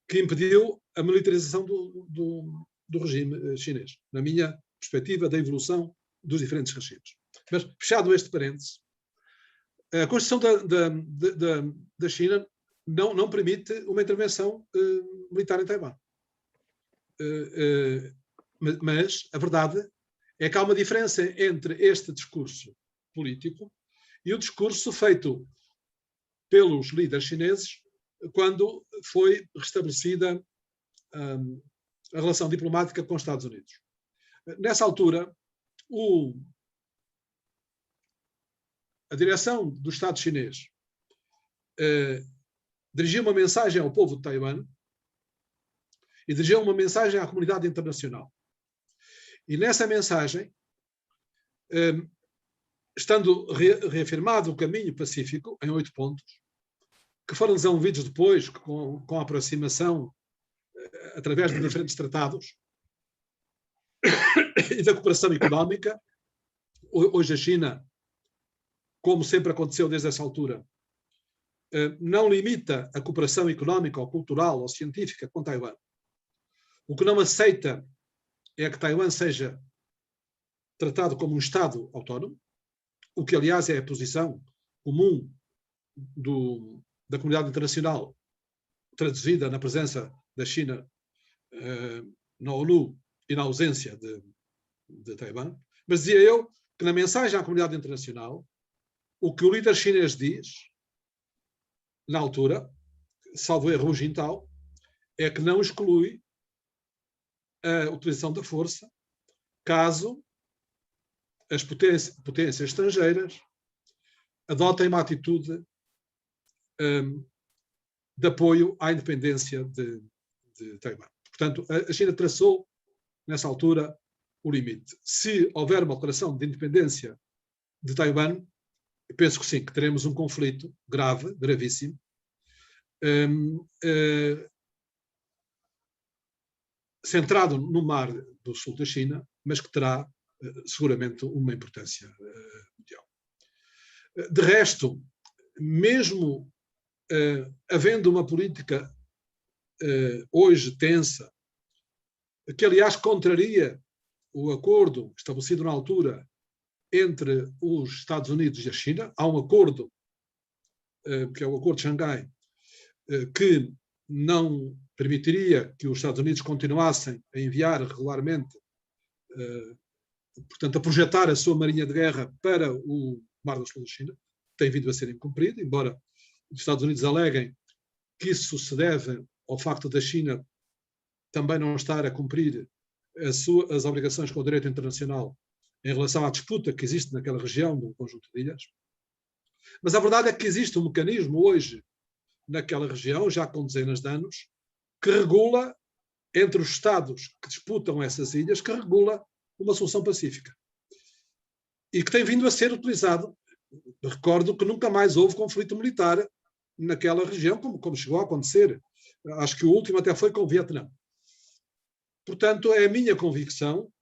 que impediu a militarização do regime chinês, na minha perspectiva da evolução dos diferentes regimes. Mas, fechado este parênteses, a Constituição da China não permite uma intervenção militar em Taiwan. Mas a verdade é que há uma diferença entre este discurso político e o discurso feito pelos líderes chineses quando foi restabelecida a relação diplomática com os Estados Unidos. Nessa altura, a direção do Estado chinês dirigiu uma mensagem ao povo de Taiwan e dirigiu uma mensagem à comunidade internacional. E nessa mensagem, estando reafirmado o caminho pacífico, em 8 pontos, que foram desenvolvidos depois com a aproximação através de diferentes tratados e da cooperação económica. Hoje a China, como sempre aconteceu desde essa altura, não limita a cooperação económica ou cultural ou científica com Taiwan. O que não aceita é que Taiwan seja tratado como um Estado autónomo, o que, aliás, é a posição comum da comunidade internacional, traduzida na presença da China na ONU e na ausência de Taiwan. Mas dizia eu que na mensagem à comunidade internacional, o que o líder chinês diz, na altura, salvo erro Hu Jintao, é que não exclui a utilização da força caso as potências estrangeiras adotem uma atitude de apoio à independência de Taiwan. Portanto, a China traçou, nessa altura, o limite. Se houver uma declaração de independência de Taiwan, eu penso que sim, que teremos um conflito grave, gravíssimo, centrado no mar do sul da China, mas que terá seguramente uma importância mundial. De resto, mesmo havendo uma política hoje tensa, que aliás contraria o acordo estabelecido na altura entre os Estados Unidos e a China, há um acordo, que é o Acordo de Xangai, que não permitiria que os Estados Unidos continuassem a enviar regularmente, portanto, a projetar a sua marinha de guerra para o Mar do Sul da China, tem vindo a ser incumprido, embora os Estados Unidos aleguem que isso se deve ao facto da China também não estar a cumprir as obrigações com o direito internacional em relação à disputa que existe naquela região do conjunto de ilhas. Mas a verdade é que existe um mecanismo hoje naquela região, já com dezenas de anos, que regula, entre os Estados que disputam essas ilhas, que regula uma solução pacífica. E que tem vindo a ser utilizado. Recordo que nunca mais houve conflito militar naquela região, como chegou a acontecer. Acho que o último até foi com o Vietnã. Portanto, é a minha convicção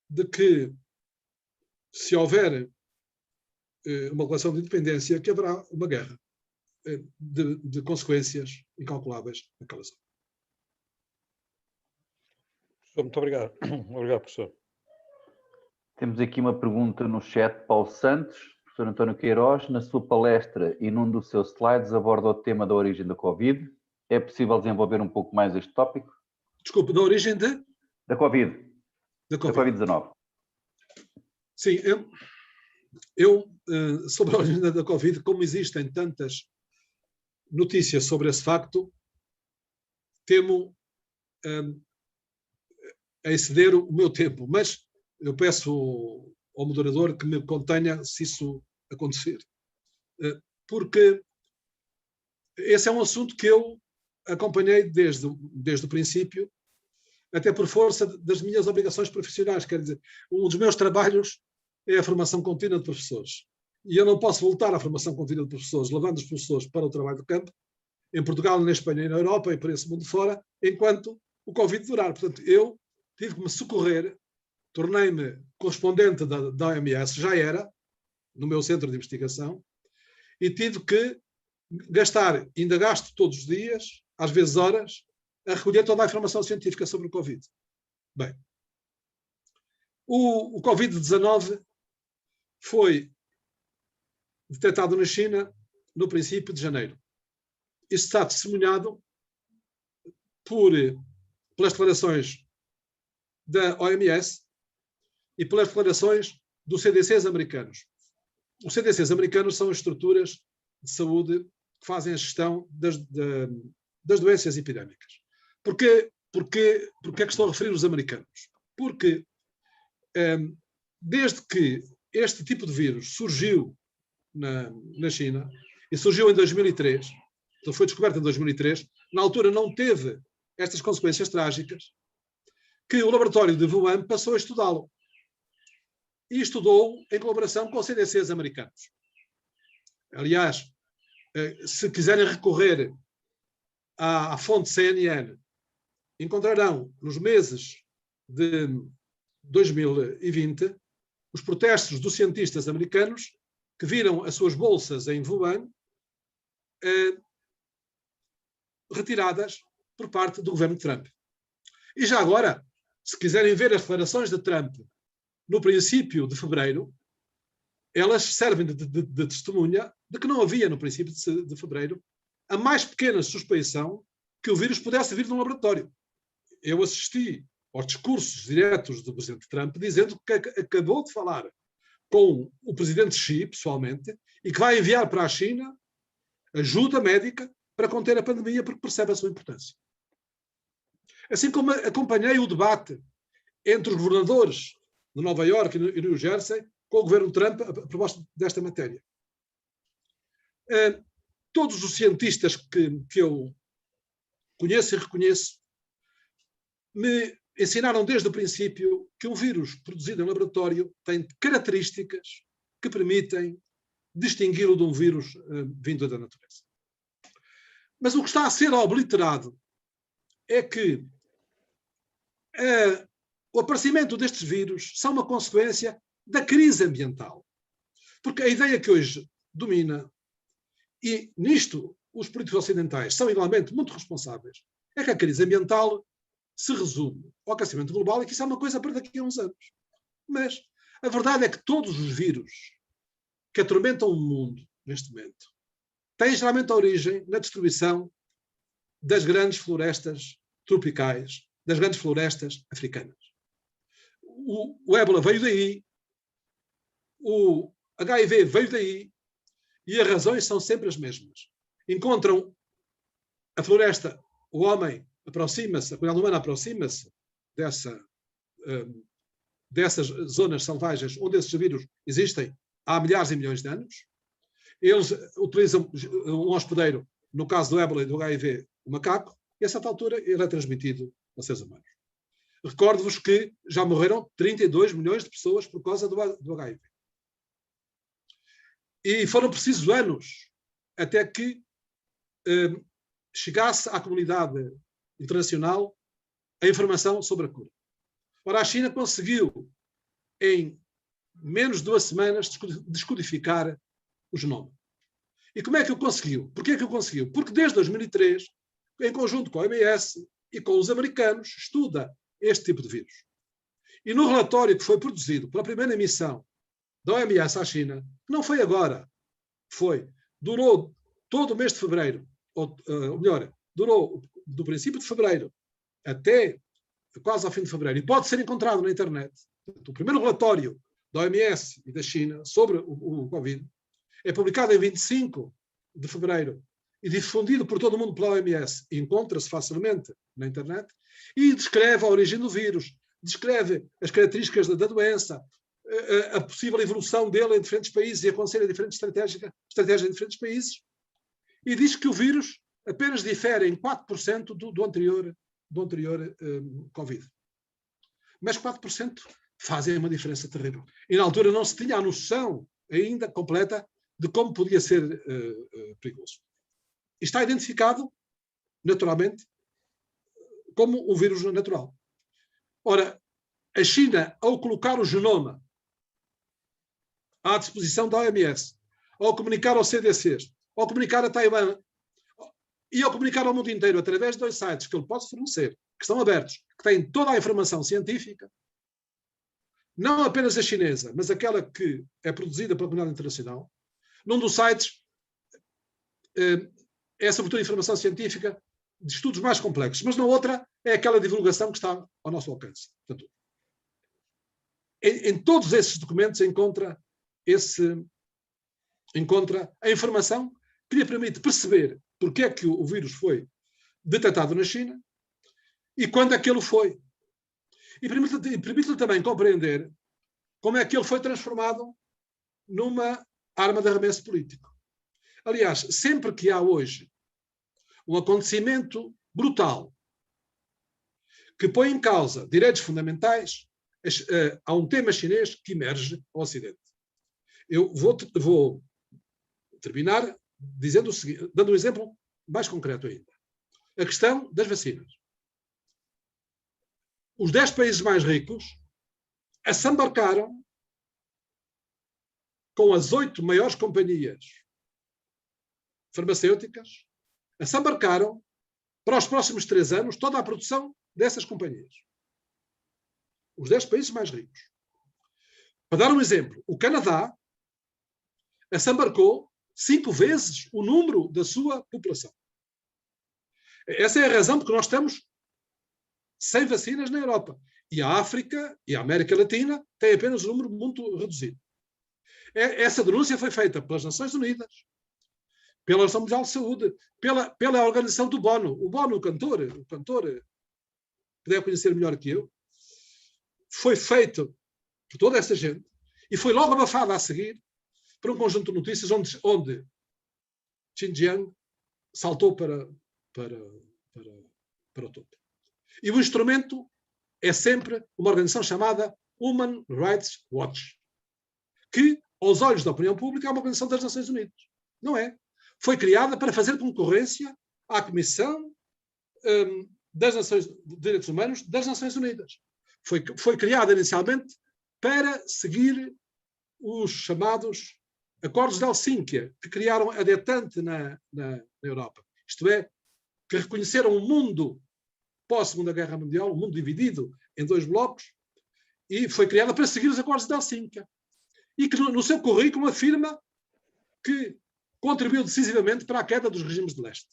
de que, se houver uma relação de independência, que haverá uma guerra de consequências incalculáveis naquela zona. Muito obrigado. Obrigado, professor. Temos aqui uma pergunta no chat, Paulo Santos. Professor António Queiroz, na sua palestra e num dos seus slides, aborda o tema da origem da Covid. É possível desenvolver um pouco mais este tópico? Desculpe, da origem da Covid. Da Covid-19. Sim, eu sobre a origem da Covid, como existem tantas notícias sobre esse facto, temo a exceder o meu tempo, mas eu peço ao moderador que me contenha se isso acontecer. Porque esse é um assunto que eu acompanhei desde o princípio, até por força das minhas obrigações profissionais. Quer dizer, um dos meus trabalhos é a formação contínua de professores. E eu não posso voltar à formação contínua de professores, levando os professores para o trabalho de campo, em Portugal, na Espanha e na Europa, e por esse mundo fora, enquanto o Covid durar. Portanto, eu tive que me socorrer, tornei-me correspondente da OMS, já era, no meu centro de investigação, e tive que gastar, ainda gasto todos os dias, às vezes horas, a recolher toda a informação científica sobre o Covid. Bem, o Covid-19 foi detectado na China no princípio de janeiro. Isso está testemunhado pelas declarações da OMS e pelas declarações dos CDCs americanos. Os CDCs americanos são as estruturas de saúde que fazem a gestão das doenças epidémicas. Porquê é que estou a referir os americanos? Porque desde que este tipo de vírus surgiu na China, e surgiu em 2003, então foi descoberto em 2003, na altura não teve estas consequências trágicas, que o laboratório de Wuhan passou a estudá-lo. E estudou em colaboração com os CDCs americanos. Aliás, se quiserem recorrer à fonte CNN, encontrarão nos meses de 2020 os protestos dos cientistas americanos que viram as suas bolsas em Wuhan retiradas por parte do governo de Trump. E já agora, se quiserem ver as declarações de Trump no princípio de fevereiro, elas servem de testemunha de que não havia, no princípio de fevereiro, a mais pequena suspeição que o vírus pudesse vir de um laboratório. Eu assisti aos discursos diretos do presidente Trump dizendo que acabou de falar com o presidente Xi, pessoalmente, e que vai enviar para a China ajuda médica para conter a pandemia, porque percebe a sua importância. Assim como acompanhei o debate entre os governadores de Nova Iorque e New Jersey com o governo Trump a propósito desta matéria. Todos os cientistas que eu conheço e reconheço me ensinaram desde o princípio que um vírus produzido em laboratório tem características que permitem distingui-lo de um vírus vindo da natureza. Mas o que está a ser obliterado é que o aparecimento destes vírus são uma consequência da crise ambiental. Porque a ideia que hoje domina, e nisto os políticos ocidentais são igualmente muito responsáveis, é que a crise ambiental se resume ao aquecimento global e que isso é uma coisa para daqui a uns anos. Mas a verdade é que todos os vírus que atormentam o mundo neste momento têm geralmente a origem na destruição das grandes florestas tropicais, das grandes florestas africanas. O ébola veio daí, o HIV veio daí, e as razões são sempre as mesmas. Encontram a floresta, o homem aproxima-se, a comunidade humana aproxima-se dessas zonas selvagens onde esses vírus existem há milhares e milhões de anos. Eles utilizam um hospedeiro, no caso do ébola e do HIV, o macaco, e a certa altura ele é transmitido aos seres humanos. Recordo-vos que já morreram 32 milhões de pessoas por causa do HIV. E foram precisos anos até que chegasse à comunidade internacional a informação sobre a cura. Ora, a China conseguiu, em menos de 2 semanas, descodificar o genoma. E como é que o conseguiu? Porquê que o conseguiu? Porque desde 2003, em conjunto com a OMS e com os americanos, estuda este tipo de vírus. E no relatório que foi produzido pela primeira missão da OMS à China, não foi agora, durou todo o mês de fevereiro, ou melhor, durou do princípio de fevereiro até quase ao fim de fevereiro, e pode ser encontrado na internet. O primeiro relatório da OMS e da China sobre o Covid é publicado em 25 de fevereiro e difundido por todo o mundo pela OMS, e encontra-se facilmente na internet, e descreve a origem do vírus, descreve as características da doença, a possível evolução dele em diferentes países e aconselha diferentes estratégias em diferentes países, e diz que o vírus apenas difere em 4% do anterior Covid. Mas 4% fazem uma diferença terrível. E na altura não se tinha a noção ainda completa de como podia ser perigoso. E está identificado, naturalmente, como um vírus natural. Ora, a China, ao colocar o genoma à disposição da OMS, ao comunicar aos CDCs, ao comunicar a Taiwan e ao comunicar ao mundo inteiro através de 2 sites que ele pode fornecer, que estão abertos, que têm toda a informação científica, não apenas a chinesa, mas aquela que é produzida pela comunidade internacional. Num dos sites é sobretudo informação científica de estudos mais complexos, mas na outra é aquela divulgação que está ao nosso alcance. Portanto, em todos esses documentos encontra a informação que lhe permite perceber porque é que o vírus foi detectado na China e quando é que ele foi. E permite-lhe também compreender como é que ele foi transformado numa arma de arremesso político. Aliás, sempre que há hoje um acontecimento brutal que põe em causa direitos fundamentais, há um tema chinês que emerge ao Ocidente. Eu vou terminar dizendo o seguinte, dando um exemplo mais concreto ainda. A questão das vacinas. Os 10 países mais ricos assambarcaram com as 8 maiores companhias farmacêuticas, assambarcaram para os próximos 3 anos toda a produção dessas companhias. Os 10 países mais ricos. Para dar um exemplo, o Canadá assambarcou 5 vezes o número da sua população. Essa é a razão porque nós estamos sem vacinas na Europa. E a África e a América Latina têm apenas um número muito reduzido. Essa denúncia foi feita pelas Nações Unidas, pela Organização Mundial de Saúde, pela organização do Bono. O Bono, o cantor, que deve conhecer melhor que eu, foi feito por toda essa gente e foi logo abafado a seguir por um conjunto de notícias onde Xinjiang saltou para o topo. E o instrumento é sempre uma organização chamada Human Rights Watch, que, aos olhos da opinião pública, é uma organização das Nações Unidas. Não é. Foi criada para fazer concorrência à Comissão de Direitos Humanos das Nações Unidas. Foi criada inicialmente para seguir os chamados Acordos de Helsínquia, que criaram a detente na Europa. Isto é, que reconheceram um mundo pós-Segunda Guerra Mundial, um mundo dividido em 2 blocos, e foi criada para seguir os Acordos de Helsínquia. E que no seu currículo afirma que contribuiu decisivamente para a queda dos regimes de leste.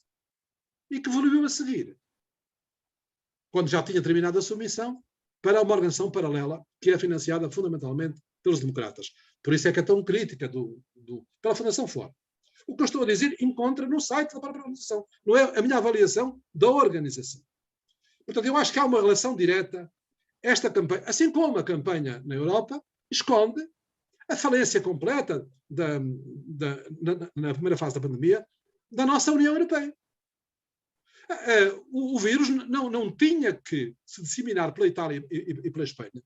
E que evoluiu a seguir, quando já tinha terminado a sua missão, para uma organização paralela que é financiada fundamentalmente pelos democratas. Por isso é que é tão crítica pela Fundação Ford. O que eu estou a dizer encontra no site da própria organização. Não é a minha avaliação da organização. Portanto, eu acho que há uma relação direta. Esta campanha, assim como a campanha na Europa, esconde a falência completa na primeira fase da pandemia da nossa União Europeia. O vírus não tinha que se disseminar pela Itália e pela Espanha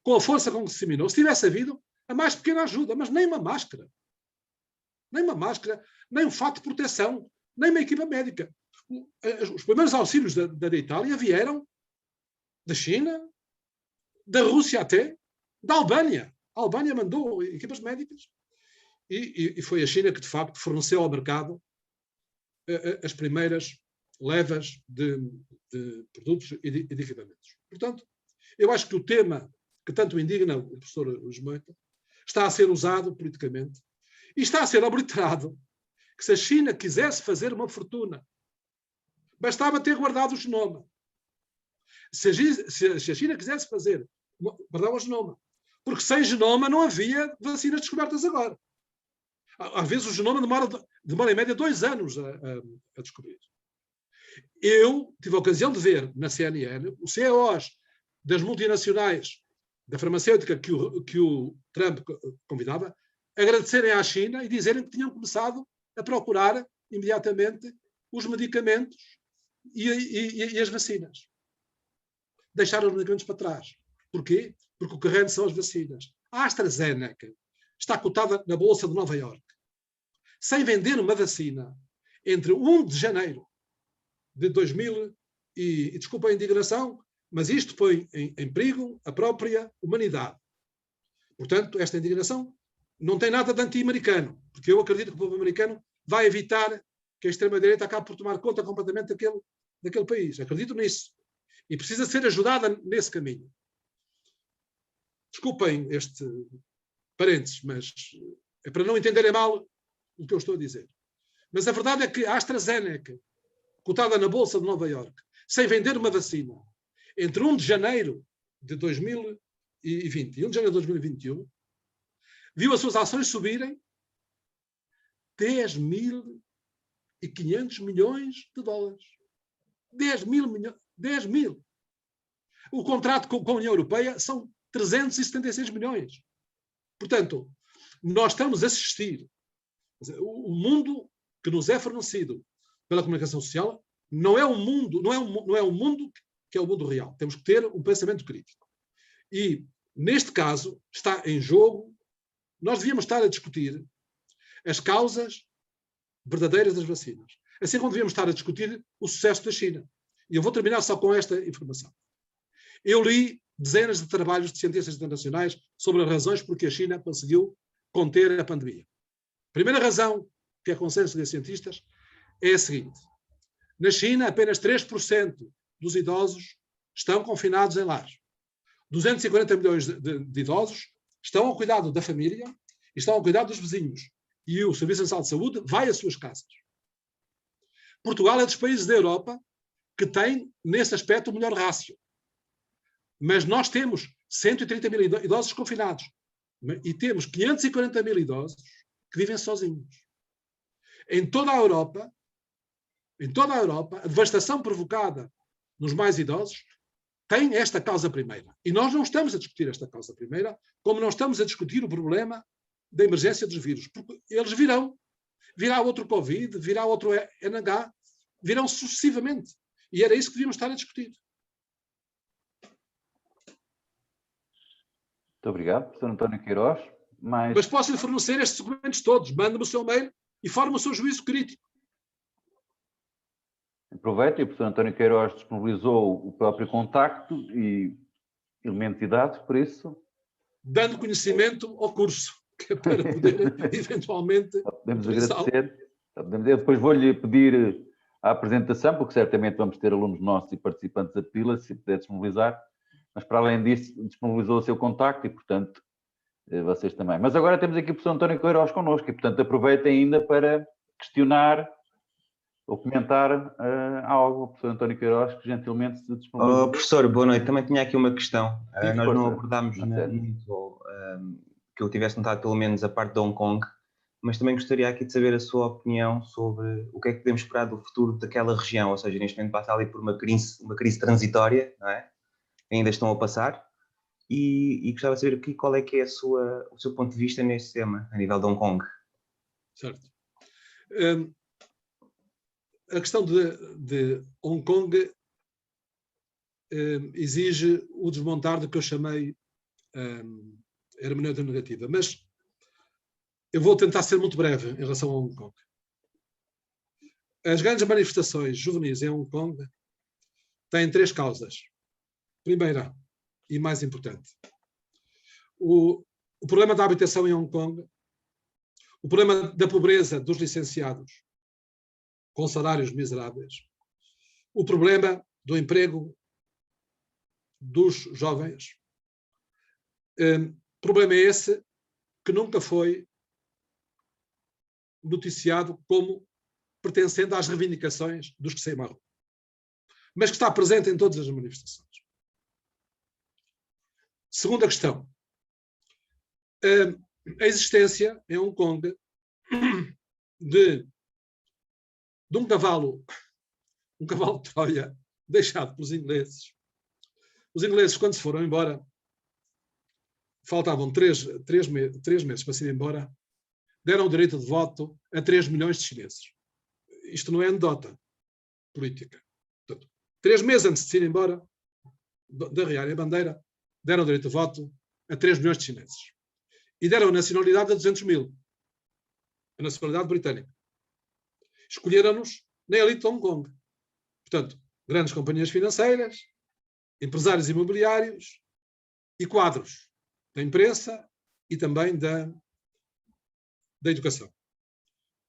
com a força com que se disseminou. Se tivesse havido a mais pequena ajuda, mas nem uma máscara, nem um fato de proteção, nem uma equipa médica. Os primeiros auxílios da Itália vieram da China, da Rússia até, da Albânia. A Albânia mandou equipas médicas e foi a China que, de facto, forneceu ao mercado as primeiras levas de produtos e de equipamentos. Portanto, eu acho que o tema que tanto indigna o professor Luís Moita está a ser usado politicamente e está a ser obliterado que se a China quisesse fazer uma fortuna, bastava ter guardado o genoma. Se a China quisesse fazer, guardar o genoma. Porque sem genoma não havia vacinas descobertas agora. Às vezes o genoma demora em média 2 anos a descobrir. Eu tive a ocasião de ver na CNN os CEOs das multinacionais da farmacêutica que o Trump convidava agradecerem à China e dizerem que tinham começado a procurar imediatamente os medicamentos e as vacinas. Deixaram os medicamentos para trás. Porquê? Porque o que rende são as vacinas. A AstraZeneca está cotada na Bolsa de Nova Iorque. Sem vender uma vacina entre 1 de janeiro de 2000 e desculpa a indignação, mas isto põe em perigo a própria humanidade. Portanto, esta indignação não tem nada de anti-americano, porque eu acredito que o povo americano vai evitar que a extrema-direita acabe por tomar conta completamente daquele país. Acredito nisso. E precisa ser ajudada nesse caminho. Desculpem este parênteses, mas é para não entenderem mal o que eu estou a dizer. Mas a verdade é que a AstraZeneca, cotada na Bolsa de Nova Iorque, sem vender uma vacina, entre 1 de janeiro de 2020 e 1 de janeiro de 2021, viu as suas ações subirem 10.500 milhões de dólares. 10 mil. O contrato com a União Europeia são 376 milhões. Portanto, nós estamos a assistir. O mundo que nos é fornecido pela comunicação social não é um mundo que que é o mundo real. Temos que ter um pensamento crítico. E, neste caso, está em jogo, nós devíamos estar a discutir as causas verdadeiras das vacinas. Assim como devíamos estar a discutir o sucesso da China. E eu vou terminar só com esta informação. Eu li dezenas de trabalhos de cientistas internacionais sobre as razões porque a China conseguiu conter a pandemia. A primeira razão, que é consenso dos cientistas, é a seguinte. Na China, apenas 3% dos idosos estão confinados em lares. 240 milhões de idosos estão ao cuidado da família e estão ao cuidado dos vizinhos. E o Serviço Nacional de Saúde vai às suas casas. Portugal é dos países da Europa que tem, nesse aspecto, o melhor rácio. Mas nós temos 130 mil idosos confinados e temos 540 mil idosos que vivem sozinhos. Em toda a Europa, a devastação provocada nos mais idosos tem esta causa primeira. E nós não estamos a discutir esta causa primeira, como não estamos a discutir o problema da emergência dos vírus. Porque eles virão. Virá outro Covid, virá outro NH, virão sucessivamente. E era isso que devíamos estar a discutir. Muito obrigado, professor António Queiroz. Mas posso-lhe fornecer estes documentos todos. Mande-me o seu mail e forme o seu juízo crítico. Aproveito, e o professor António Queiroz disponibilizou o próprio contacto e elementos e dados, por isso... Dando conhecimento ao curso, que é para poder, eventualmente... Podemos agradecer. Eu depois vou-lhe pedir a apresentação, porque certamente vamos ter alunos nossos e participantes a pila, se puder disponibilizar. Mas, para além disso, disponibilizou o seu contacto e, portanto, vocês também. Mas agora temos aqui o professor António Queiroz connosco e, portanto, aproveitem ainda para questionar ou comentar algo. O professor António Queiroz, que gentilmente se disponibilizou. Professor, boa noite. Também tinha aqui uma questão. Nós não abordámos muito, que eu tivesse notado pelo menos a parte de Hong Kong, mas também gostaria aqui de saber a sua opinião sobre o que é que podemos esperar do futuro daquela região, ou seja, neste momento passa ali por uma crise transitória, não é? Ainda estão a passar, e gostava de saber aqui qual é que é o seu ponto de vista neste tema, a nível de Hong Kong. Certo. A questão de Hong Kong exige o desmontar do que eu chamei hermenêutica negativa, mas eu vou tentar ser muito breve em relação a Hong Kong. As grandes manifestações juvenis em Hong Kong têm 3 causas. Primeira, e mais importante, o problema da habitação em Hong Kong, o problema da pobreza dos licenciados com salários miseráveis, o problema do emprego dos jovens. Problema é esse que nunca foi noticiado como pertencendo às reivindicações dos que saem à rua, mas que está presente em todas as manifestações. Segunda questão. A existência em Hong Kong de um cavalo de Troia deixado pelos ingleses. Os ingleses, quando se foram embora, faltavam 3 meses para se ir embora, deram o direito de voto a 3 milhões de chineses. Isto não é anedota política. Portanto, 3 meses antes de se ir embora, de arriarem a bandeira, deram o direito de voto a 3 milhões de chineses. E deram a nacionalidade a 200 mil. A nacionalidade britânica. Escolheram-nos na elite de Hong Kong. Portanto, grandes companhias financeiras, empresários imobiliários e quadros da imprensa e também da educação.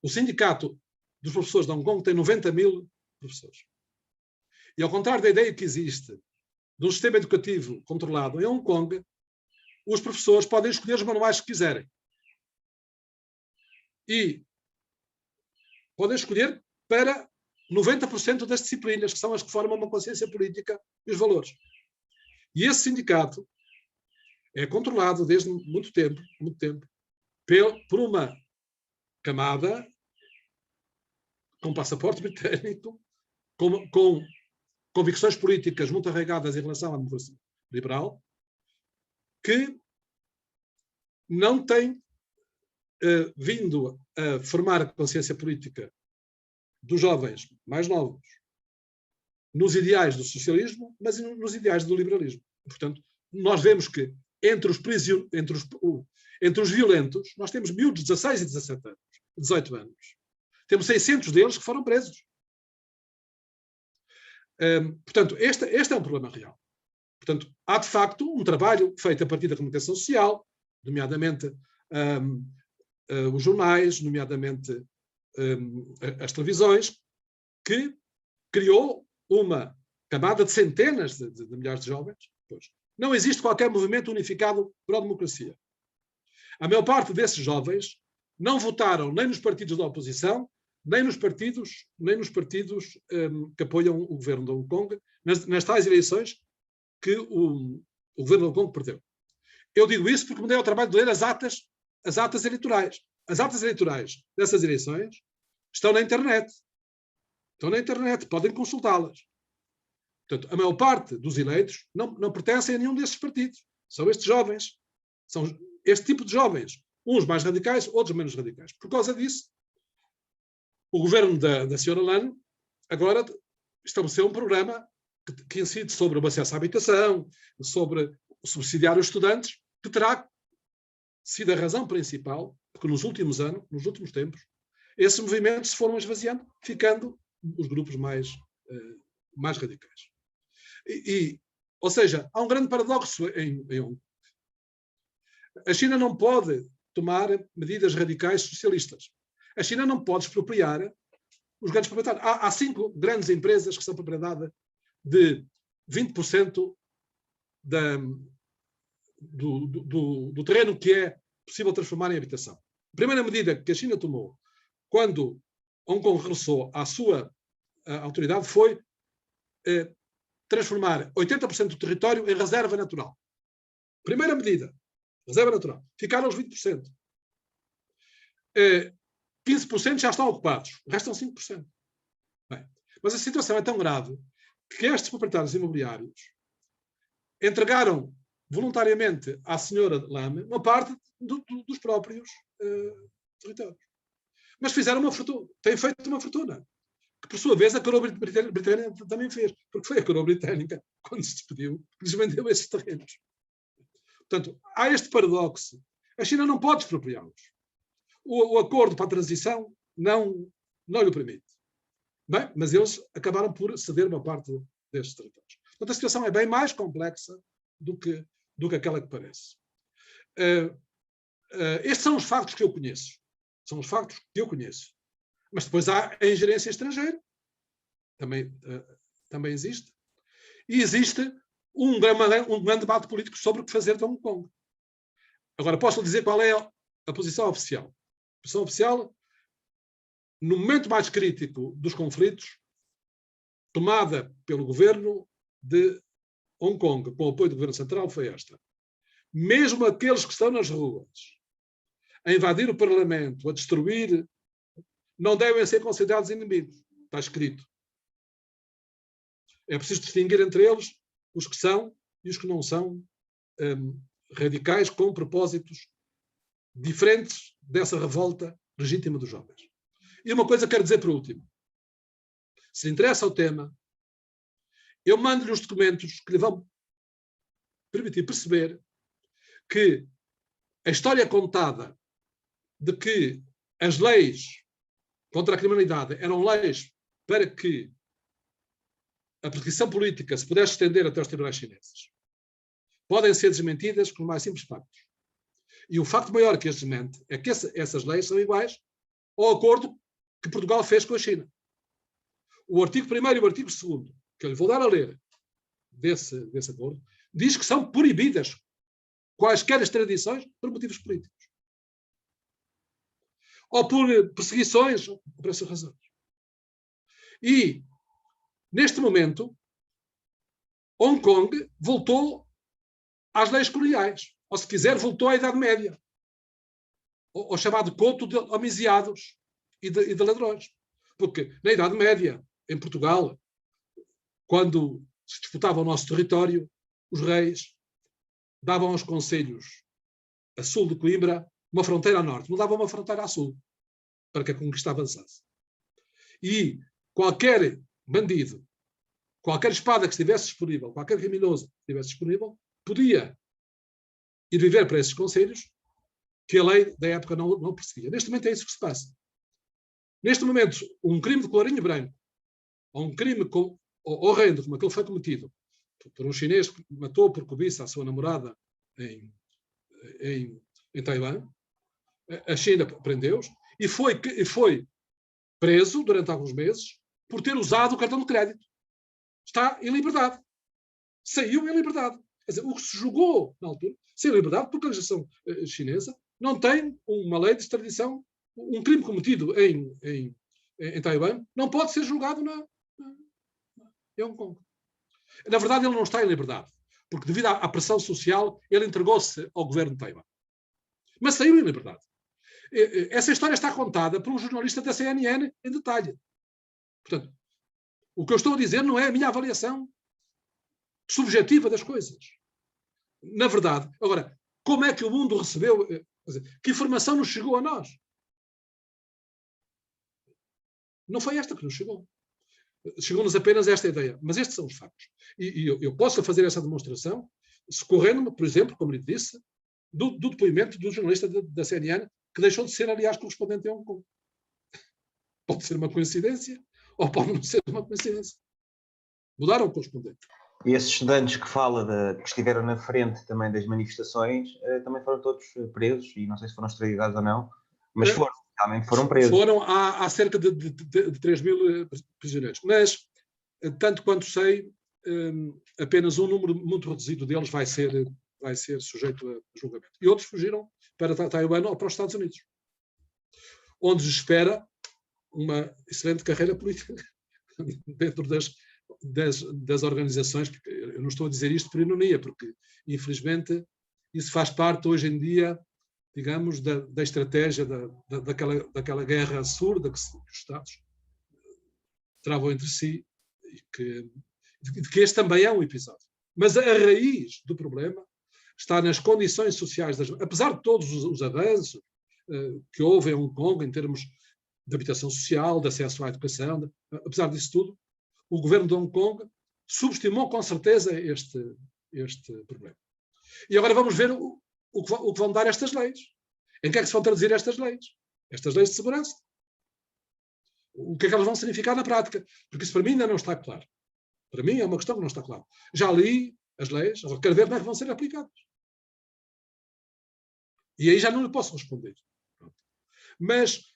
O sindicato dos professores de Hong Kong tem 90 mil professores. E ao contrário da ideia que existe de um sistema educativo controlado em Hong Kong, os professores podem escolher os manuais que quiserem. E podem escolher para 90% das disciplinas, que são as que formam uma consciência política e os valores. E esse sindicato é controlado desde muito tempo, por uma camada com passaporte britânico, com convicções políticas muito arraigadas em relação à democracia liberal, que não tem vindo a formar a consciência política dos jovens mais novos, nos ideais do socialismo, mas nos ideais do liberalismo. Portanto, nós vemos que entre os violentos, nós temos miúdos de 16 e 17 anos, 18 anos. Temos 600 deles que foram presos. Portanto, este é um problema real. Portanto, há de facto um trabalho feito a partir da comunicação social, nomeadamente os jornais, nomeadamente as televisões, que criou uma camada de centenas de milhares de jovens. Pois, não existe qualquer movimento unificado para a democracia. A maior parte desses jovens não votaram nem nos partidos da oposição, nem nos partidos que apoiam o governo de Hong Kong, nas tais eleições que o governo de Hong Kong perdeu. Eu digo isso porque me dei ao trabalho de ler as atas eleitorais. As atas eleitorais dessas eleições estão na internet. Podem consultá-las. Portanto, a maior parte dos eleitos não pertencem a nenhum desses partidos. São estes jovens. São este tipo de jovens. Uns mais radicais, outros menos radicais. Por causa disso, o governo da Sra. Lan agora estabeleceu um programa que incide sobre o acesso à habitação, sobre subsidiar os estudantes, que terá sido a razão principal, porque nos últimos anos, nos últimos tempos, esses movimentos se foram esvaziando, ficando os grupos mais radicais. Ou seja, há um grande paradoxo em Hong Kong. A China não pode tomar medidas radicais socialistas. A China não pode expropriar os grandes proprietários. Há 5 grandes empresas que são propriedade de 20% do terreno que é possível transformar em habitação. A primeira medida que a China tomou quando Hong Kong regressou à sua autoridade foi transformar 80% do território em reserva natural. Primeira medida, reserva natural. Ficaram os 20%. 15% já estão ocupados, restam 5%. Bem, mas a situação é tão grave que estes proprietários imobiliários entregaram voluntariamente à senhora Lam uma parte dos próprios territórios. Mas fizeram uma fortuna, têm feito uma fortuna, que por sua vez a coroa britânica também fez, porque foi a coroa britânica, quando se despediu, que lhes vendeu esses terrenos. Portanto, há este paradoxo. A China não pode expropriá-los. O acordo para a transição não lhe permite. Bem, mas eles acabaram por ceder uma parte destes territórios. Portanto, a situação é bem mais complexa do que aquela que parece. Estes são os factos que eu conheço. São os factos que eu conheço. Mas depois há a ingerência estrangeira. Também existe. E existe um grande debate político sobre o que fazer de Hong Kong. Agora, posso lhe dizer qual é a posição oficial. A posição oficial, no momento mais crítico dos conflitos, tomada pelo governo de Hong Kong, com o apoio do governo central, foi esta. Mesmo aqueles que estão nas ruas a invadir o Parlamento, a destruir, não devem ser considerados inimigos. Está escrito. É preciso distinguir entre eles os que são e os que não são radicais com propósitos diferentes dessa revolta legítima dos jovens. E uma coisa quero dizer por último. Se lhe interessa o tema, eu mando-lhe os documentos que lhe vão permitir perceber que a história contada de que as leis contra a criminalidade eram leis para que a perseguição política se pudesse estender até aos tribunais chineses, podem ser desmentidas por mais simples factos. E o facto maior que as desmente é que essas leis são iguais ao acordo que Portugal fez com a China. O artigo 1º e o artigo 2º, que eu lhe vou dar a ler desse acordo, diz que são proibidas quaisquer extradições por motivos políticos. Ou por perseguições, ou por essas razões. E, neste momento, Hong Kong voltou às leis coloniais. Ou, se quiser, voltou à Idade Média. Ao chamado conto de homiciados e de ladrões. Porque, na Idade Média, em Portugal, quando se disputava o nosso território, os reis davam aos concelhos a sul de Coimbra uma fronteira a norte, não davam uma fronteira a sul, para que a conquista avançasse. E qualquer bandido, qualquer espada que estivesse disponível, qualquer criminoso que estivesse disponível, podia ir viver para esses conselhos que a lei da época não perseguia. Neste momento é isso que se passa. Neste momento, um crime de colarinho branco, ou um crime horrendo, como aquele foi cometido por um chinês que matou por cobiça a sua namorada em Taiwan, a China prendeu-os e foi preso durante alguns meses por ter usado o cartão de crédito. Está em liberdade. Saiu em liberdade. Quer dizer, o que se julgou na altura, sem liberdade, porque a legislação chinesa não tem uma lei de extradição. Um crime cometido em Taiwan não pode ser julgado em Hong Kong. Na verdade, ele não está em liberdade, porque devido à pressão social, ele entregou-se ao governo de Taiwan. Mas saiu em liberdade. Essa história está contada por um jornalista da CNN em detalhe. Portanto, o que eu estou a dizer não é a minha avaliação subjetiva das coisas. Na verdade, agora, como é que o mundo recebeu, que informação nos chegou a nós? Não foi esta que nos chegou. Chegou-nos apenas esta ideia. Mas estes são os factos. E eu posso fazer essa demonstração socorrendo-me, por exemplo, como lhe disse, do depoimento do jornalista da CNN, que deixou de ser, aliás, correspondente em Hong Kong. Pode ser uma coincidência ou pode não ser uma coincidência. Mudaram o correspondente. E esses estudantes que fala que estiveram na frente também das manifestações também foram todos presos, e não sei se foram extraditados ou não, mas realmente foram presos. Foram há cerca de 3.000 prisioneiros. Mas, tanto quanto sei, apenas um número muito reduzido deles vai ser sujeito a julgamento. E outros fugiram para Taiwan ou para os Estados Unidos, onde se espera uma excelente carreira política dentro das organizações. Porque eu não estou a dizer isto por ironia, porque, infelizmente, isso faz parte, hoje em dia, digamos, da estratégia daquela guerra surda que os Estados travam entre si, e que este também é um episódio. Mas a raiz do problema está nas condições sociais, apesar de todos os avanços que houve em Hong Kong em termos de habitação social, de acesso à educação, apesar disso tudo, o governo de Hong Kong subestimou com certeza este problema. E agora vamos ver o que vão dar estas leis. Em que é que se vão traduzir estas leis? Estas leis de segurança. O que é que elas vão significar na prática? Porque isso para mim ainda não está claro. Para mim é uma questão que não está clara. Já li as leis, agora quero ver como é que vão ser aplicadas. E aí já não lhe posso responder. Mas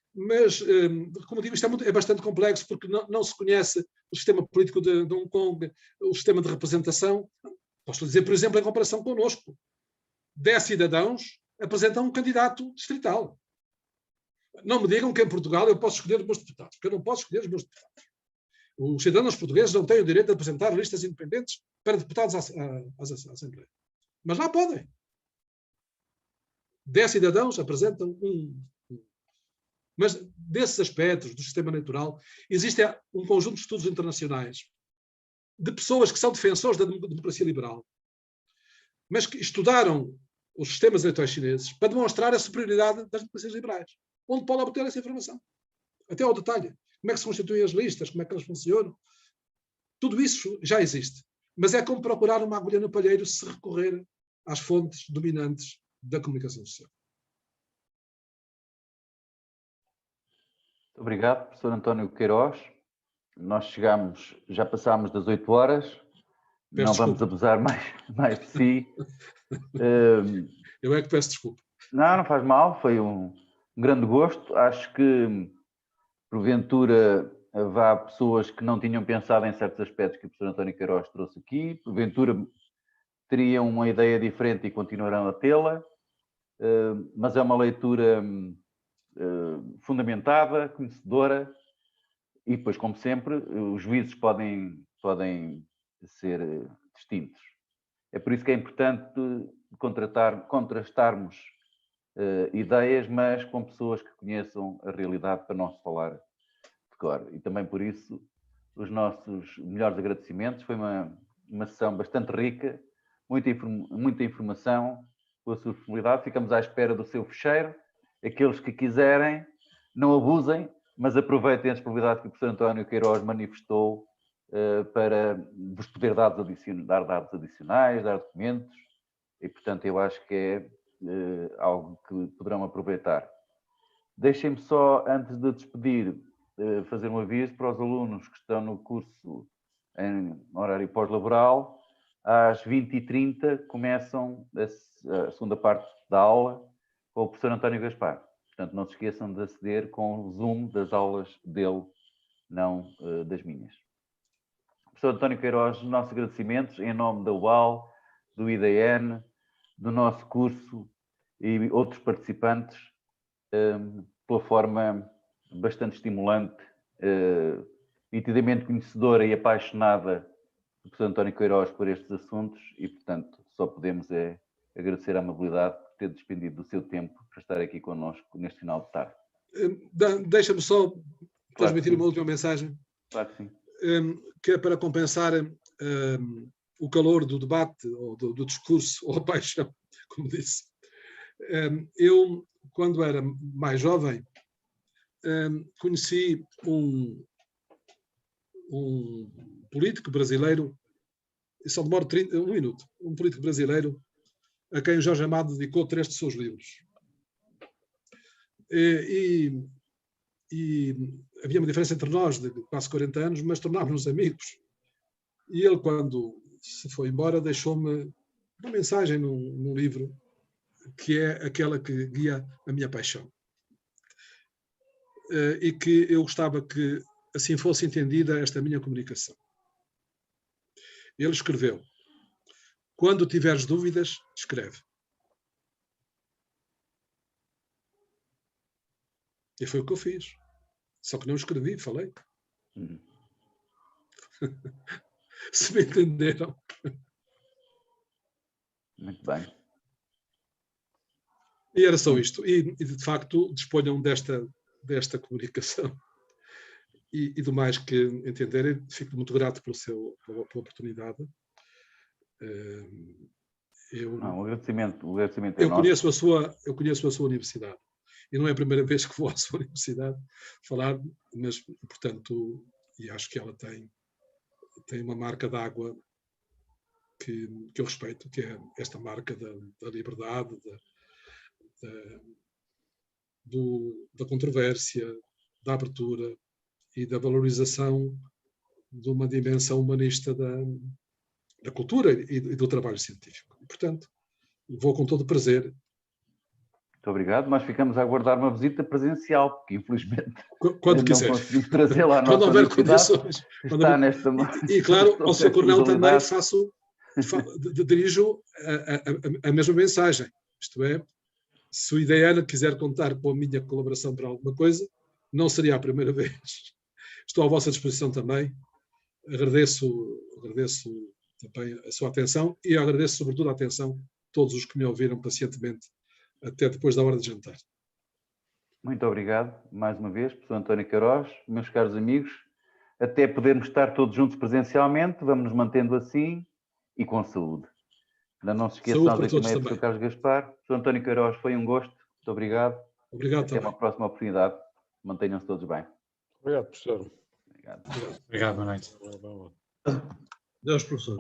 como digo, isto é bastante complexo, porque não se conhece o sistema político de Hong Kong, o sistema de representação. Posso dizer, por exemplo, em comparação connosco, 10 cidadãos apresentam um candidato distrital. Não me digam que em Portugal eu posso escolher os meus deputados, porque eu não posso escolher os meus deputados. Os cidadãos portugueses não têm o direito de apresentar listas independentes para deputados à Assembleia. Mas lá podem. 10 cidadãos apresentam um. Mas desses aspectos do sistema eleitoral, existe um conjunto de estudos internacionais de pessoas que são defensores da democracia liberal, mas que estudaram os sistemas eleitorais chineses para demonstrar a superioridade das democracias liberais. Onde pode obter essa informação? Até ao detalhe. Como é que se constituem as listas, como é que elas funcionam. Tudo isso já existe. Mas é como procurar uma agulha no palheiro se recorrer às fontes dominantes da comunicação social. Muito obrigado, professor António Queiroz. Nós já passámos das 8 horas. Não vamos abusar mais de si. Eu é que peço desculpa. Não faz mal, foi um grande gosto. Acho que, porventura, há pessoas que não tinham pensado em certos aspectos que o professor António Queiroz trouxe aqui, porventura teriam uma ideia diferente e continuarão a tê-la, mas é uma leitura fundamentada, conhecedora, e depois, como sempre, os juízos podem ser distintos. É por isso que é importante contrastarmos ideias, mas com pessoas que conheçam a realidade para não se falar de cor. E também por isso os nossos melhores agradecimentos. Foi uma sessão bastante rica, muita informação, com a sua disponibilidade. Ficamos à espera do seu fecheiro. Aqueles que quiserem, não abusem, mas aproveitem a disponibilidade que o professor António Queiroz manifestou para vos poder dar dados adicionais, dar documentos, e portanto eu acho que é algo que poderão aproveitar. Deixem-me só, antes de despedir, fazer um aviso para os alunos que estão no curso em horário pós-laboral. Às 20h30 começam a segunda parte da aula com o professor António Gaspar. Portanto, não se esqueçam de aceder com o Zoom das aulas dele, não das minhas. Professor António Queiroz, nossos agradecimentos em nome da UAL, do IDN, do nosso curso e outros participantes, pela forma bastante estimulante, nitidamente conhecedora e apaixonada do professor António Queiroz por estes assuntos e, portanto, só podemos agradecer a amabilidade de ter despendido do seu tempo para estar aqui connosco neste final de tarde. Deixa-me só transmitir uma última mensagem. Claro que sim. Que é para compensar o calor do debate, ou do discurso, ou a paixão, como disse. Eu, quando era mais jovem, conheci um político brasileiro, e só demora um minuto, um político brasileiro a quem o Jorge Amado dedicou 3 de seus livros. E havia uma diferença entre nós de quase 40 anos, mas tornámos-nos amigos. E ele, quando se foi embora, deixou-me uma mensagem num livro, que é aquela que guia a minha paixão. E que eu gostava que assim fosse entendida esta minha comunicação. Ele escreveu: quando tiveres dúvidas, escreve. E foi o que eu fiz. Só que não escrevi, falei. Se me entenderam. Muito bem. E era só isto. E de facto, disponham desta comunicação. E do mais que entenderem, fico muito grato pela oportunidade. O agradecimento é nosso. Eu conheço a sua universidade. E não é a primeira vez que vou à sua universidade falar, mas, portanto, e acho que ela tem uma marca d'água que eu respeito, que é esta marca da liberdade, da controvérsia, da abertura e da valorização de uma dimensão humanista da cultura e do trabalho científico. E, portanto, vou com todo o prazer. Muito obrigado. Nós ficamos a aguardar uma visita presencial, porque infelizmente quando quiser. Não conseguimos trazer lá a quando nossa houver condições. Está nesta e claro, ao Sr. Coronel também dirijo a mesma mensagem. Isto é, se o IDN quiser contar com a minha colaboração para alguma coisa, não seria a primeira vez. Estou à vossa disposição também. Agradeço também a sua atenção e agradeço sobretudo a atenção de todos os que me ouviram pacientemente até depois da hora de jantar. Muito obrigado, mais uma vez, professor António Queiroz, meus caros amigos, até podermos estar todos juntos presencialmente, vamos nos mantendo assim e com saúde. Não se esqueçam da também do Sr. Carlos Gaspar. Professor António Queiroz, foi um gosto, muito obrigado. Obrigado até uma próxima oportunidade. Mantenham-se todos bem. Obrigado, professor. Obrigado, boa noite. Deus, professor.